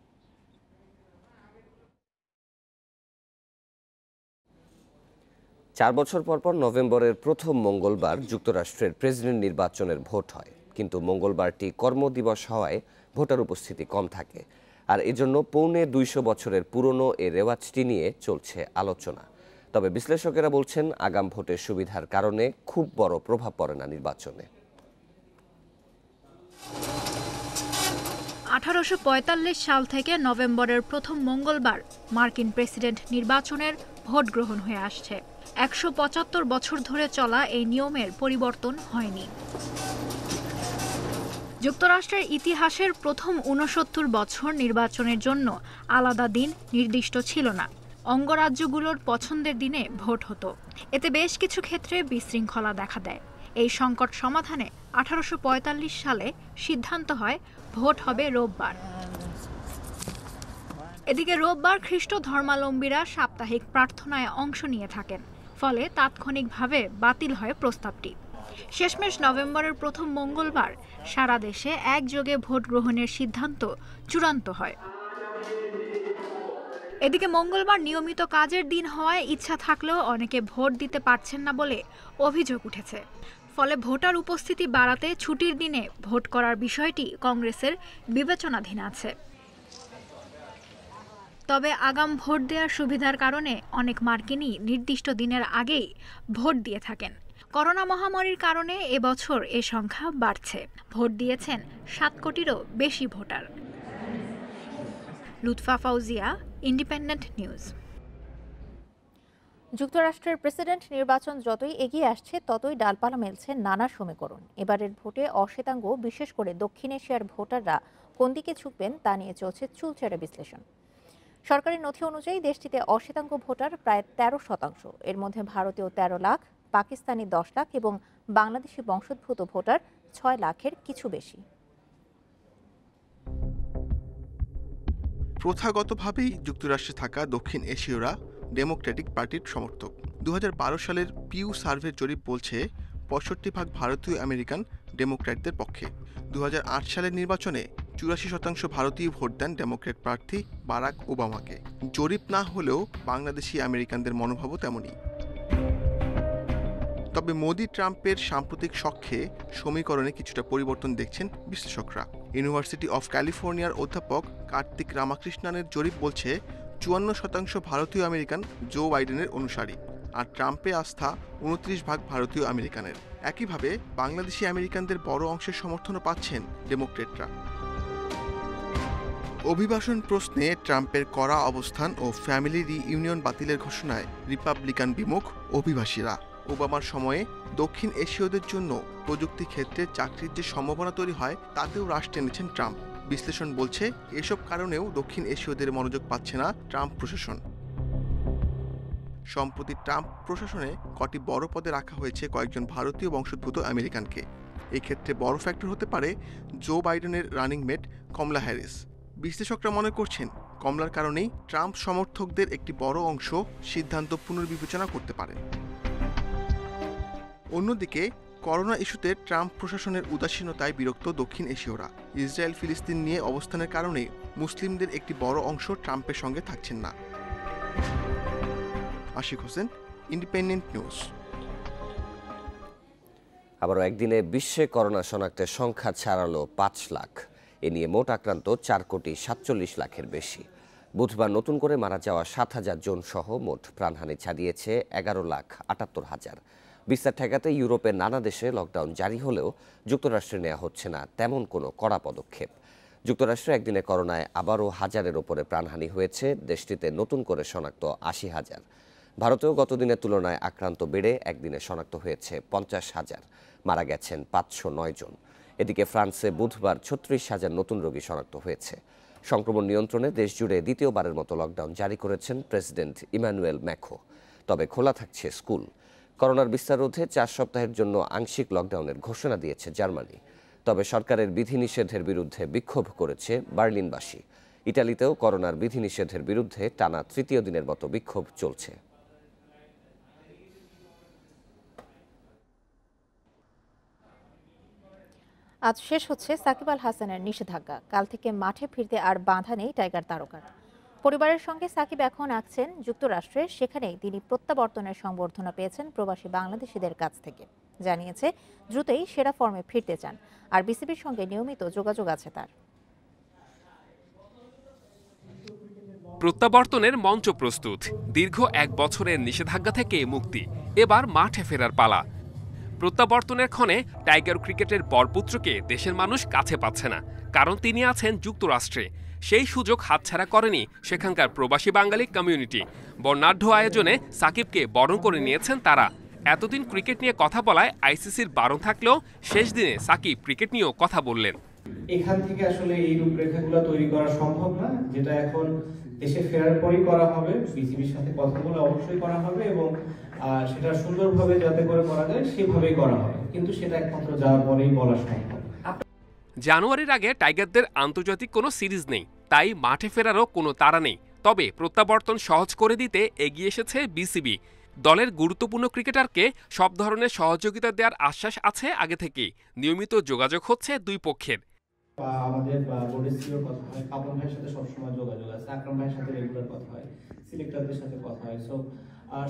চার বছর পর নভেম্বরের প্রথম মঙ্গলবার যুক্তরাষ্ট্রের প্রেসিডেন্ট নির্বাচনের ভোট হয়, কিন্তু মঙ্গলবারটি কর্মদিবস হওয়ায় ভোটার উপস্থিতি কম থাকে। আর এজন্য 250 বছরের পুরনো এ রেওয়াজটি নিয়ে চলছে আলোচনা। তবে বিশ্লেষকেরা বলছেন আগাম ভোটের সুবিধার কারণে খুব বড় প্রভাব পড়ে না নির্বাচনে। 1845 সাল থেকে নভেম্বরের প্রথম মঙ্গলবার মার্কিন প্রেসিডেন্ট নির্বাচনের ভোট গ্রহণ হয়ে আসছে। 175 বছর ধরে চলা এই নিয়মের পরিবর্তন হয়নি। যুক্তরাষ্ট্রের ইতিহাসের প্রথম 69 বছর নির্বাচনের জন্য আলাদা দিন নির্দিষ্ট ছিল না। অঙ্গরাজ্যগুলোর পছন্দের দিনে ভোট হতো। এতে বেশ কিছু ক্ষেত্রে বিশৃঙ্খলা দেখা দেয়। এই সংকট সমাধানে 1845 সালে সিদ্ধান্ত হয় ভোট হবে রোববার। এদিকে রোববার খ্রিস্ট ধর্মাবলম্বীরা সাপ্তাহিক প্রার্থনায় অংশ নিয়ে থাকেন, ফলে তাৎক্ষণিকভাবে বাতিল হয় প্রস্তাবটি। শেষমেশ নভেম্বরের প্রথম মঙ্গলবার সারা দেশে একযোগে ভোট গ্রহণের সিদ্ধান্ত চূড়ান্ত হয়। এদিকে মঙ্গলবার নিয়মিত কাজের দিন হওয়ায় ইচ্ছা থাকলেও অনেকে ভোট দিতে পারছেন না বলে অভিযোগ উঠেছে। ফলে ভোটার উপস্থিতি বাড়াতে ছুটির দিনে ভোট করার বিষয়টি কংগ্রেসের বিবেচনাধীন আছে। তবে আগাম ভোট দেওয়ার সুবিধার কারণে অনেক মার্কিনই নির্দিষ্ট দিনের আগেই ভোট দিয়ে থাকেন। করোনা মহামারীর কারণে এবছর এ সংখ্যা বাড়ছে। ভোট দিয়েছেন 7 কোটিরও বেশি voter. Lutfa Fauzia, independent news. যুক্তরাষ্ট্রের প্রেসিডেন্ট নির্বাচন যতই এগিয়ে আসছে ততই ডালপালা মেলছে নানা সমীকরণ। এবারের ভোটে অশ্বেতাঙ্গ, বিশেষ করে দক্ষিণ এশিয়ার ভোটাররা কোন দিকে ঝুঁকবেন তা নিয়ে চলছে চুলচেরা বিশ্লেষণ। সরকারি নথি অনুযায়ী দেশটিতে অশ্বেতাঙ্গ ভোটার প্রায় 13%। এর মধ্যে ভারতীয় 13 লাখ, পাকিস্তানি 10 লাখ এবং বাংলাদেশি বংশোদ্ভূত ভোটার 6 লাখের কিছু বেশি। প্রথাগতভাবেই যুক্তরাষ্ট্রে থাকা দক্ষিণ এশীয়রা ডেমোক্রেটিক পার্টির সমর্থক। 2012 সালের পিউ সার্ভের জরিপ বলছে 65% ভারতীয় আমেরিকান ডেমোক্র্যাটদের পক্ষে। 2008 সালের নির্বাচনে 84% ভারতীয় ভোট দেন ডেমোক্র্যাট প্রার্থী বারাক ওবামাকে। জরিপ না হলেও বাংলাদেশি আমেরিকানদের মনোভাবও তেমনই। তবে মোদি ট্রাম্পের সাম্প্রতিক সখ্যে সমীকরণে কিছুটা পরিবর্তন দেখছেন বিশ্লেষকরা। ইউনিভার্সিটি অফ ক্যালিফোর্নিয়ার অধ্যাপক কার্তিক রামাকৃষ্ণনের জরিপ বলছে 54% ভারতীয় আমেরিকান জো বাইডেনের অনুসারী, আর ট্রাম্পে আস্থা 29% ভারতীয় আমেরিকানের। একইভাবে বাংলাদেশি আমেরিকানদের বড় অংশের সমর্থনও পাচ্ছেন ডেমোক্রেটরা। অভিবাসন প্রশ্নে ট্রাম্পের কড়া অবস্থান ও ফ্যামিলি রিইউনিয়ন বাতিলের ঘোষণায় রিপাবলিকান বিমুখ অভিবাসীরা। ওবামার সময়ে দক্ষিণ এশীয়দের জন্য প্রযুক্তি ক্ষেত্রে চাকরির যে সম্ভাবনা তৈরি হয় তাতেও হ্রাস টেনেছেন ট্রাম্প। বিশ্লেষণ বলছে এসব কারণেও দক্ষিণ এশীয়দের মনোযোগ পাচ্ছে না ট্রাম্প প্রশাসন। সম্প্রতি ট্রাম্প প্রশাসনে কটি বড় পদে রাখা হয়েছে কয়েকজন ভারতীয় বংশোদ্ভূত আমেরিকানকে। এক্ষেত্রে বড় ফ্যাক্টর হতে পারে জো বাইডেনের রানিং মেট কমলা হ্যারিস। বিশ্লেষকরা মনে করছেন কমলার কারণেই ট্রাম্প সমর্থকদের একটি বড় অংশ সিদ্ধান্ত পুনর্বিবেচনা করতে পারে। অন্যদিকে করোনা ইস্যুতে ট্রাম্প প্রশাসনের উদাসীনতায় বিরক্ত দক্ষিণ এশীয়রা। ইসরায়েল ফিলিস্তিন নিয়ে অবস্থানের কারণে মুসলিমদের একটি বড় অংশ ট্রাম্পের সঙ্গে থাকছেন না। Ashiq Hossain, independent news. আবারও একদিনে বিশ্বে করোনা শনাক্তের সংখ্যা ছাড়ালো 5 লাখ। এ নিয়ে মোট আক্রান্ত 4,47 লাখের বেশি। বুধবার নতুন করে মারা যাওয়া 7,000 জন সহ মোট প্রাণহানি ছাড়িয়েছে 11,78,000। বিস্তার ঠেকাতে ইউরোপের নানা দেশে লকডাউন জারি হলেও যুক্তরাষ্ট্রে নেওয়া হচ্ছে না তেমন কোনো কড়া পদক্ষেপ। যুক্তরাষ্ট্রে একদিনে করোনায় আবারও 1000-এর ওপরে প্রাণহানি হয়েছে। দেশটিতে নতুন করে শনাক্ত 80,000। ভারতেও গত দিনের তুলনায় আক্রান্ত বেড়ে একদিনে শনাক্ত হয়েছে 50,000। মারা গেছেন 509 জন। এদিকে ফ্রান্সে বুধবার 36,000 নতুন রোগী শনাক্ত হয়েছে। সংক্রমণ নিয়ন্ত্রণে দেশজুড়ে দ্বিতীয়বারের মতো লকডাউন জারি করেছেন প্রেসিডেন্ট ইমানুয়েল ম্যাক্রো। তবে খোলা থাকছে স্কুল। করোনার বিস্তার রোধে 4 সপ্তাহের জন্য আংশিক লকডাউনের ঘোষণা দিয়েছে জার্মানি। তবে সরকারের বিধিনিষেধের বিরুদ্ধে বিক্ষোভ করেছে বার্লিনবাসী। ইতালিতেও করোনার বিধিনিষেধের বিরুদ্ধে টানা তৃতীয় দিনের মতো বিক্ষোভ চলছে। আজ শেষ হচ্ছে সাকিব আল হাসানের নিষেধাজ্ঞা। কাল থেকে মাঠে ফিরতে আর বাধা নেই টাইগার তারকার। পরিবারের সঙ্গে সাকিব এখন আছেন যুক্তরাষ্ট্রে, সেখানেই তিনি প্রত্যাবর্তনের সংবর্ধনা পেয়েছেন প্রবাসী বাংলাদেশিদের কাছ থেকে। জানিয়েছে দ্রুতই সেরা ফর্মে ফিরতে চান, আর বিসিবির সঙ্গে নিয়মিত যোগাযোগ আছে তার। প্রত্যাবর্তনের মঞ্চ প্রস্তুত। দীর্ঘ 1 বছরের নিষেধাজ্ঞা থেকে মুক্তি, এবার মাঠে ফেরার পালা। প্রত্যাবর্তনের ক্ষণে টাইগার ক্রিকেটের বরপুত্রকে দেশের মানুষ কাছে পাচ্ছে না, কারণ তিনি আছেন যুক্তরাষ্ট্রে। সেই সুযোগ হাতছাড়া করেনি সেখানকার প্রবাসী বাঙালি কমিউনিটি। বর্ণাঢ্য আয়োজনে সাকিবকে বরণ করে নিয়েছেন তারা। এতদিন ক্রিকেট নিয়ে কথা বলায় আইসিসির বারণ থাকলেও শেষ দিনে সাকিব ক্রিকেট নিয়েও কথা বললেন। এখান থেকে আসলে এই রূপরেখাগুলো তৈরি করা সম্ভব না, যেটা এখন দেশে ফেরার পরই করা হবে। বিসিবির সাথে কথা বলে অবশ্যই করা হবে এবং সেটা সুন্দরভাবে যাতে করে করা যায় সেভাবেই করা হবে, কিন্তু সেটা একমাত্র যাওয়ার পরেই বলা সম্ভব। জানুয়ারির আগে টাইগারদের আন্তর্জাতিক কোনো সিরিজ নেই, তাই মাঠে ফেরারও কোনো তাড়া নেই। তবে প্রত্যাবর্তন সহজ করে দিতে এগিয়ে এসেছে বিসিবি। দলের গুরুত্বপূর্ণ ক্রিকেটারকে সব ধরনের সহযোগিতা দেওয়ার আশ্বাস আছে আগে থেকেই। নিয়মিত যোগাযোগ হচ্ছে দুই পক্ষের। আমাদের বোর্ডের সিওর কথা হয়, পাপন ভাইয়ের সাথে সবসময় যোগাযোগ আছে, আকরাম ভাইয়ের সাথে রেগুলার কথা হয়, সিলেক্টরদের সাথে কথা হয়। সো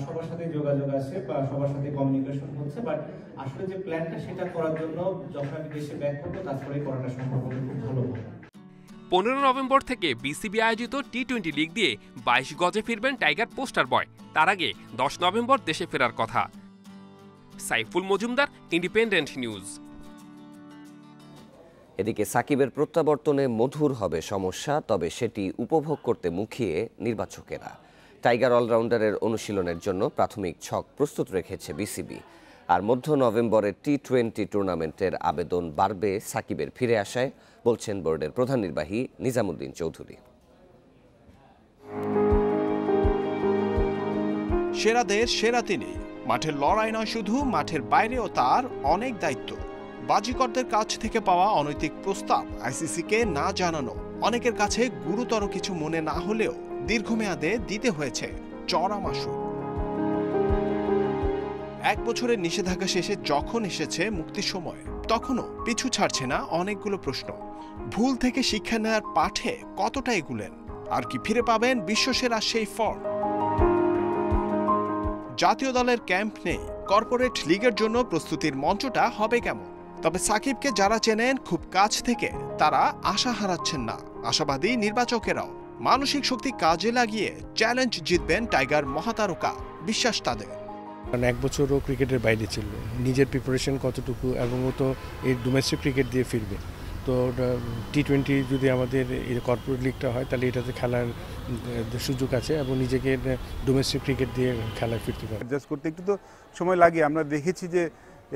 সবার সাথে যোগাযোগ আছে বা সবার সাথে কমিউনিকেশন হচ্ছে। বাট আসলে যে প্ল্যানটা সেটা করার জন্য যখন আমি দেশে ব্যাক করবো তারপরেই করাটা সম্ভব হলে খুব ভালো হবে। 15 নভেম্বর থেকে বিসিবি আয়োজিত টি-20 লিগ দিয়ে 22 গজে ফিরবেন টাইগার পোস্টার বয়। তার আগে 10 নভেম্বর দেশে ফেরার কথা। Saiful Majumdar, independent news. এদিকে সাকিবের প্রত্যাবর্তনে মধুর হবে সমস্যা, তবে সেটি উপভোগ করতে মুখিয়ে নির্বাচকেরা। টাইগার অলরাউন্ডারের অনুশীলনের জন্য প্রাথমিক ছক প্রস্তুত রেখেছে বিসিবি। আর মধ্য নভেম্বরের টি-20 টুর্নামেন্টের আবেদন বাড়বে সাকিবের ফিরে আসায়, বলছেন বোর্ডের প্রধান নির্বাহী নিজামুদ্দিন চৌধুরী। সেরাদের সেরা তিনি। মাঠের লড়াই নয় শুধু, মাঠের বাইরেও তার অনেক দায়িত্ব। বাজিকরদের কাছ থেকে পাওয়া অনৈতিক প্রস্তাব আইসিসিকে না জানানো, অনেকের কাছে গুরুতর কিছু মনে না হলেও দীর্ঘমেয়াদে দিতে হয়েছে চড়া মাশুল। 1 বছরের নিষেধাজ্ঞা শেষে যখন এসেছে মুক্তির সময়, তখনও পিছু ছাড়ছে না অনেকগুলো প্রশ্ন। ভুল থেকে শিক্ষা নেওয়ার পাঠে কতটা এগুলেন, আর কি ফিরে পাবেন বিশ্বসেরা সেই ফর্ম? জাতীয় দলের ক্যাম্প নেই, কর্পোরেট লিগের জন্য প্রস্তুতির মঞ্চটা হবে কেমন? তবে সাকিবকে যারা চেনেন খুব কাছ থেকে, তারা আশা হারাচ্ছেন না। আশাবাদী নির্বাচকেরাও মানসিক শক্তি কাজে লাগিয়ে চ্যালেঞ্জ জিতবেন টাইগার মহাতারকা, বিশ্বাস তাদের। 1 বছরও ক্রিকেটের বাইরে ছিল, নিজের প্রিপারেশন কতটুকু, এবং ও তো এই ডোমেস্টিক ক্রিকেট দিয়ে ফিরবে। তো টি-20 যদি আমাদের কর্পোরেট লিগটা হয় তাহলে এটাতে খেলার সুযোগ আছে এবং নিজেকে ডোমেস্টিক ক্রিকেট দিয়ে খেলায় ফিরতে পারে। অ্যাডজাস্ট করতে একটু তো সময় লাগে। আমরা দেখেছি যে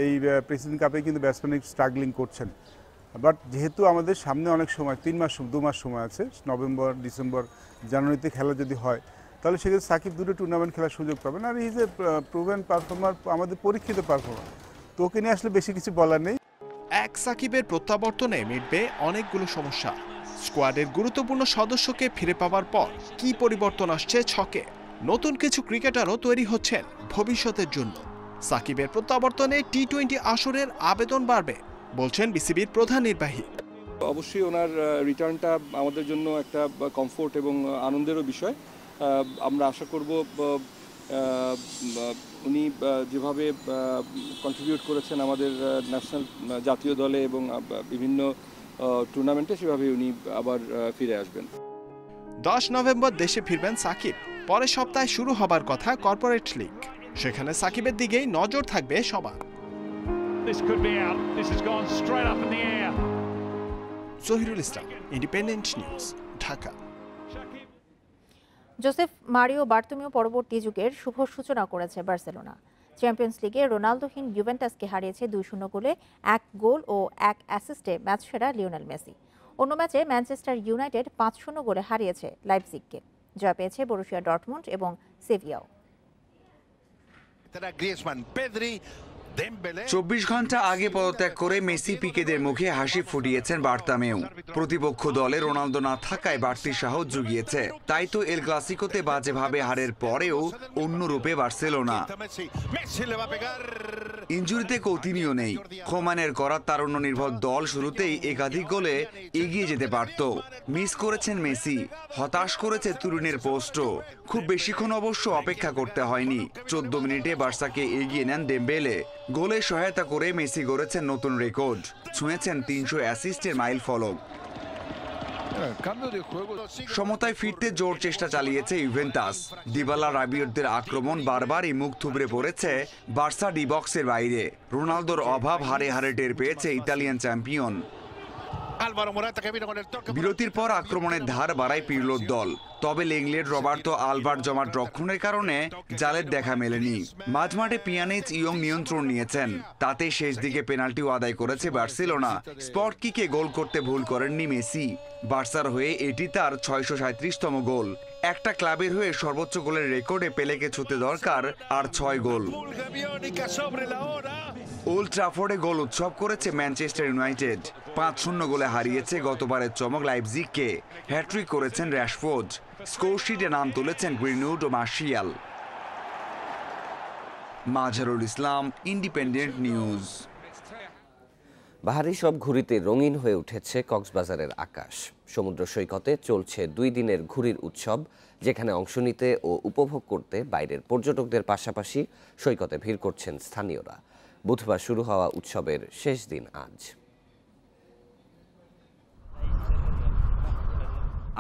এই প্রেসিডেন্ট কাপে কিন্তু ব্যাটসম্যান স্ট্রাগলিং করছেন। বাট যেহেতু আমাদের সামনে অনেক সময় 2 মাস সময় আছে, নভেম্বর, ডিসেম্বর, জানুয়ারিতে খেলা যদি হয়, তাহলে সেক্ষেত্রে সাকিব 2টো টুর্নামেন্ট খেলার সুযোগ পাবেন। আর ইজ এ প্রুভেন পারফর্মার, আমাদের পরীক্ষিত পারফর্মার, তো ওকে নিয়ে আসলে বেশি কিছু বলার নেই। এক সাকিবের প্রত্যাবর্তনে মিটবে অনেকগুলো সমস্যা। স্কোয়াডের গুরুত্বপূর্ণ সদস্যকে ফিরে পাওয়ার পর কি পরিবর্তন আসছে ছকে? নতুন কিছু ক্রিকেটারও তৈরি হচ্ছেন ভবিষ্যতের জন্য। সাকিবের প্রত্যাবর্তনে টি-20 আসরের আবেদন বাড়বে, বলছেন বিসিবির প্রধান নির্বাহী। অবশ্যই ওনার রিটার্নটা আমাদের জন্য একটা কমফোর্ট এবং আনন্দেরও বিষয়। আমরা আশা করব উনি যেভাবে কন্ট্রিবিউট করেছেন আমাদের ন্যাশনাল জাতীয় দলে এবং বিভিন্ন টুর্নামেন্টে, সেভাবে উনি আবার ফিরে আসবেন। 10 নভেম্বর দেশে ফিরবেন সাকিব। পরের সপ্তাহে শুরু হবার কথা কর্পোরেট লিগ, সেখানে সাকিবের দিকেই নজর থাকবে সবার। Zahirul Islam, Independent News, Dhaka. Joseph Mario Bartomeu পরবর্তী যুগের শুভ সূচনা করেছে বার্সেলোনা। চ্যাম্পিয়ন্স লিগে রোনালদোহীন জুভেন্টাসকে হারিয়েছে 2-0 গোলে, 1 গোল ও 1 অ্যাসিস্টে ম্যাচ সেরা লিওনেল মেসি। অন্য ম্যাচে ম্যানচেস্টার ইউনাইটেড 5-0 গোলে হারিয়েছে লাইপজিগকে। জয় পেয়েছে বরুসিয়া ডর্টমুন্ড এবং সেভিয়াও। 24 ঘন্টা আগে পদত্যাগ করে মেসি পিকেদের মুখে হাসি ফুটিয়েছেন বার্তামেও। প্রতিপক্ষ দলে রোনালদো না থাকায় বাড়তি সাহস জুগিয়েছে। তাই তো এল ক্লাসিকোতে বাজেভাবে হারের পরেও অন্য রূপে বার্সেলোনা। ইনজুরিতে কৌতিনিও নেই। কোমানের করা তারুণ্য নির্ভর দল শুরুতেই একাধিক গোলে এগিয়ে যেতে পারত। মিস করেছেন মেসি, হতাশ করেছে তুরিনের পোস্টও। খুব বেশিক্ষণ অবশ্য অপেক্ষা করতে হয়নি। 14 মিনিটে বার্সাকে এগিয়ে নেন ডেম্বেলে। গোলে সহায়তা করে মেসি গড়েছেন নতুন রেকর্ড, ছুঁয়েছেন 300 অ্যাসিস্টের মাইল ফলক। সমতায় ফিরতে জোর চেষ্টা চালিয়েছে ইউভেন্টাস। দিবালা রাবিওদের আক্রমণ বারবারই মুখ থুবড়ে পড়েছে বার্সা ডি বক্সের বাইরে। রোনালদোর অভাব হারে হারে টের পেয়েছে ইতালিয়ান চ্যাম্পিয়ন। বিরতির পর আক্রমণের ধার বাড়ায় পিরলোর দল। তবে লেংলের রবার্তো আলভার জমাট রক্ষণের কারণে জালের দেখা মেলেনি। মাঝমাঠে পিয়ানিচ ইয়ং নিয়ন্ত্রণ নিয়েছেন। তাতে শেষ দিকে পেনাল্টিও আদায় করেছে বার্সেলোনা। স্পট কিকে গোল করতে ভুল করেননি মেসি। বার্সার হয়ে এটি তার 637তম গোল। একটা ক্লাবের হয়ে সর্বোচ্চ গোলের রেকর্ডে পেলেকে ছুঁতে দরকার আর 6 গোল। ওল্ড ট্রাফোর্ডে গোল উৎসব করেছে ম্যানচেস্টার ইউনাইটেড। 5-0 গোলে হারিয়েছে গতবারের চমক লাইপজিগকে। হ্যাট্রিক করেছেন র্যাশফোর্ড। স্কোরশিটে নাম তুলেছেন গ্রিনউড ও Martial. Mazharul Islam, Independent news. বাহারি সব ঘুড়িতে রঙিন হয়ে উঠেছে কক্সবাজারের আকাশ। সমুদ্র সৈকতে চলছে 2 দিনের ঘুড়ির উৎসব, যেখানে অংশ নিতে ও উপভোগ করতে বাইরের পর্যটকদের পাশাপাশি সৈকতে ভিড় করছেন স্থানীয়রা। বুধবার শুরু হওয়া উৎসবের শেষ দিন আজ।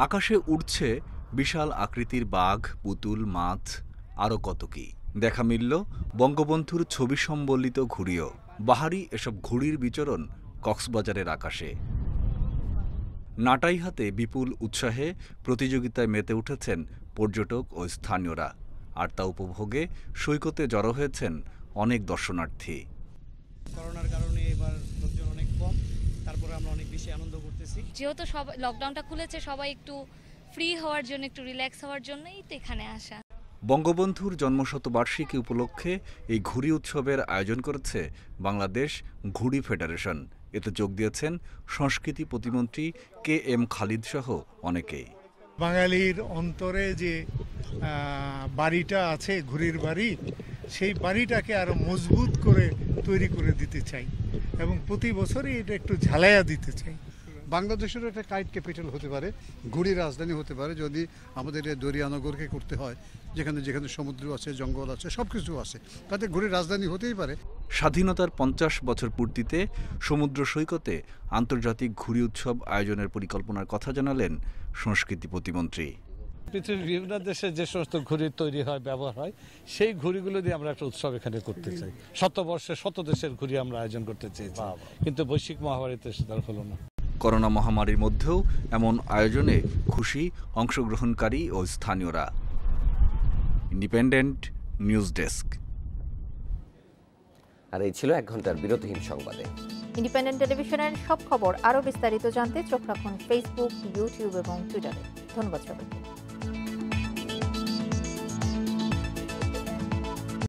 আকাশে উড়ছে বিশাল আকৃতির বাঘ, পুতুল, মাছ, আরও কত কি। দেখা মিলল বঙ্গবন্ধুর ছবি সম্বলিত ঘুড়িও। বাহারি এসব ঘুড়ির বিচরণ কক্সবাজারের আকাশে। নাটাই হাতে বিপুল উৎসাহে প্রতিযোগিতায় মেতে উঠেছেন পর্যটক ও স্থানীয়রা। আর তা উপভোগে সৈকতে জড়ো হয়েছেন অনেক দর্শনার্থী। করোনার কারণে এবার লোকজন অনেক কম, তারপরে আমরা অনেক বেশি আনন্দ করতেছি। যেহেতু সব লকডাউনটা খুলেছে, সবাই একটু ফ্রি হওয়ার জন্য, একটু রিল্যাক্স হওয়ার জন্যই তো এখানে আসা। বঙ্গবন্ধুর জন্মশতবার্ষিকী উপলক্ষে এই ঘুড়ি উৎসবের আয়োজন করেছে বাংলাদেশ ঘুড়ি ফেডারেশন। এতে যোগ দিয়েছেন সংস্কৃতি প্রতিমন্ত্রী KM খালিদ সহ অনেকেই। বাঙালির অন্তরে যে বাড়িটা আছে, ঘুড়ির বাড়ি, সেই বাড়িটাকে আরো মজবুত করে তৈরি করে দিতে চাই এবং প্রতি বছরই এটা একটু ঝালাইয়া দিতে চাই। বাংলাদেশেরও একটা কাইট ক্যাপিটাল হতে পারে, ঘুড়ি রাজধানী হতে পারে, যদি আমাদের দরিয়ানগরকে করতে হয়, যেখানে যেখানে সমুদ্র আছে, জঙ্গল আছে, সব কিছু আছে, তাতে ঘুড়ির রাজধানী হতেই পারে। স্বাধীনতার 50 বছর পূর্তিতে সমুদ্র সৈকতে আন্তর্জাতিক ঘুড়ি উৎসব আয়োজনের পরিকল্পনার কথা জানালেন সংস্কৃতি প্রতিমন্ত্রী। পৃথিবীর বিভিন্ন দেশে যে সমস্ত ঘুড়ি তৈরি হয়, ব্যবহার হয়, সেই ঘুড়িগুলো দিয়ে আমরা একটা উৎসব এখানে করতে চাই। শতবর্ষে শত দেশের ঘুড়ি আমরা আয়োজন করতে চেয়েছি, কিন্তু বৈশ্বিক মহামারীতে সেটা হলো না। করোনা মহামারীর মধ্যেও এমন আয়োজনে খুশি অংশগ্রহণকারী ও স্থানীয়রা। Independent News desk. আর এই ছিল 1 ঘন্টার বিরতিহীন সংবাদে। ইন্ডিপেন্ডেন্ট টেলিভিশনের সব খবর আরও বিস্তারিত জানতে চোখ রাখুন ফেসবুক, ইউটিউব এবং টুইটারে। ধন্যবাদ সবাইকে।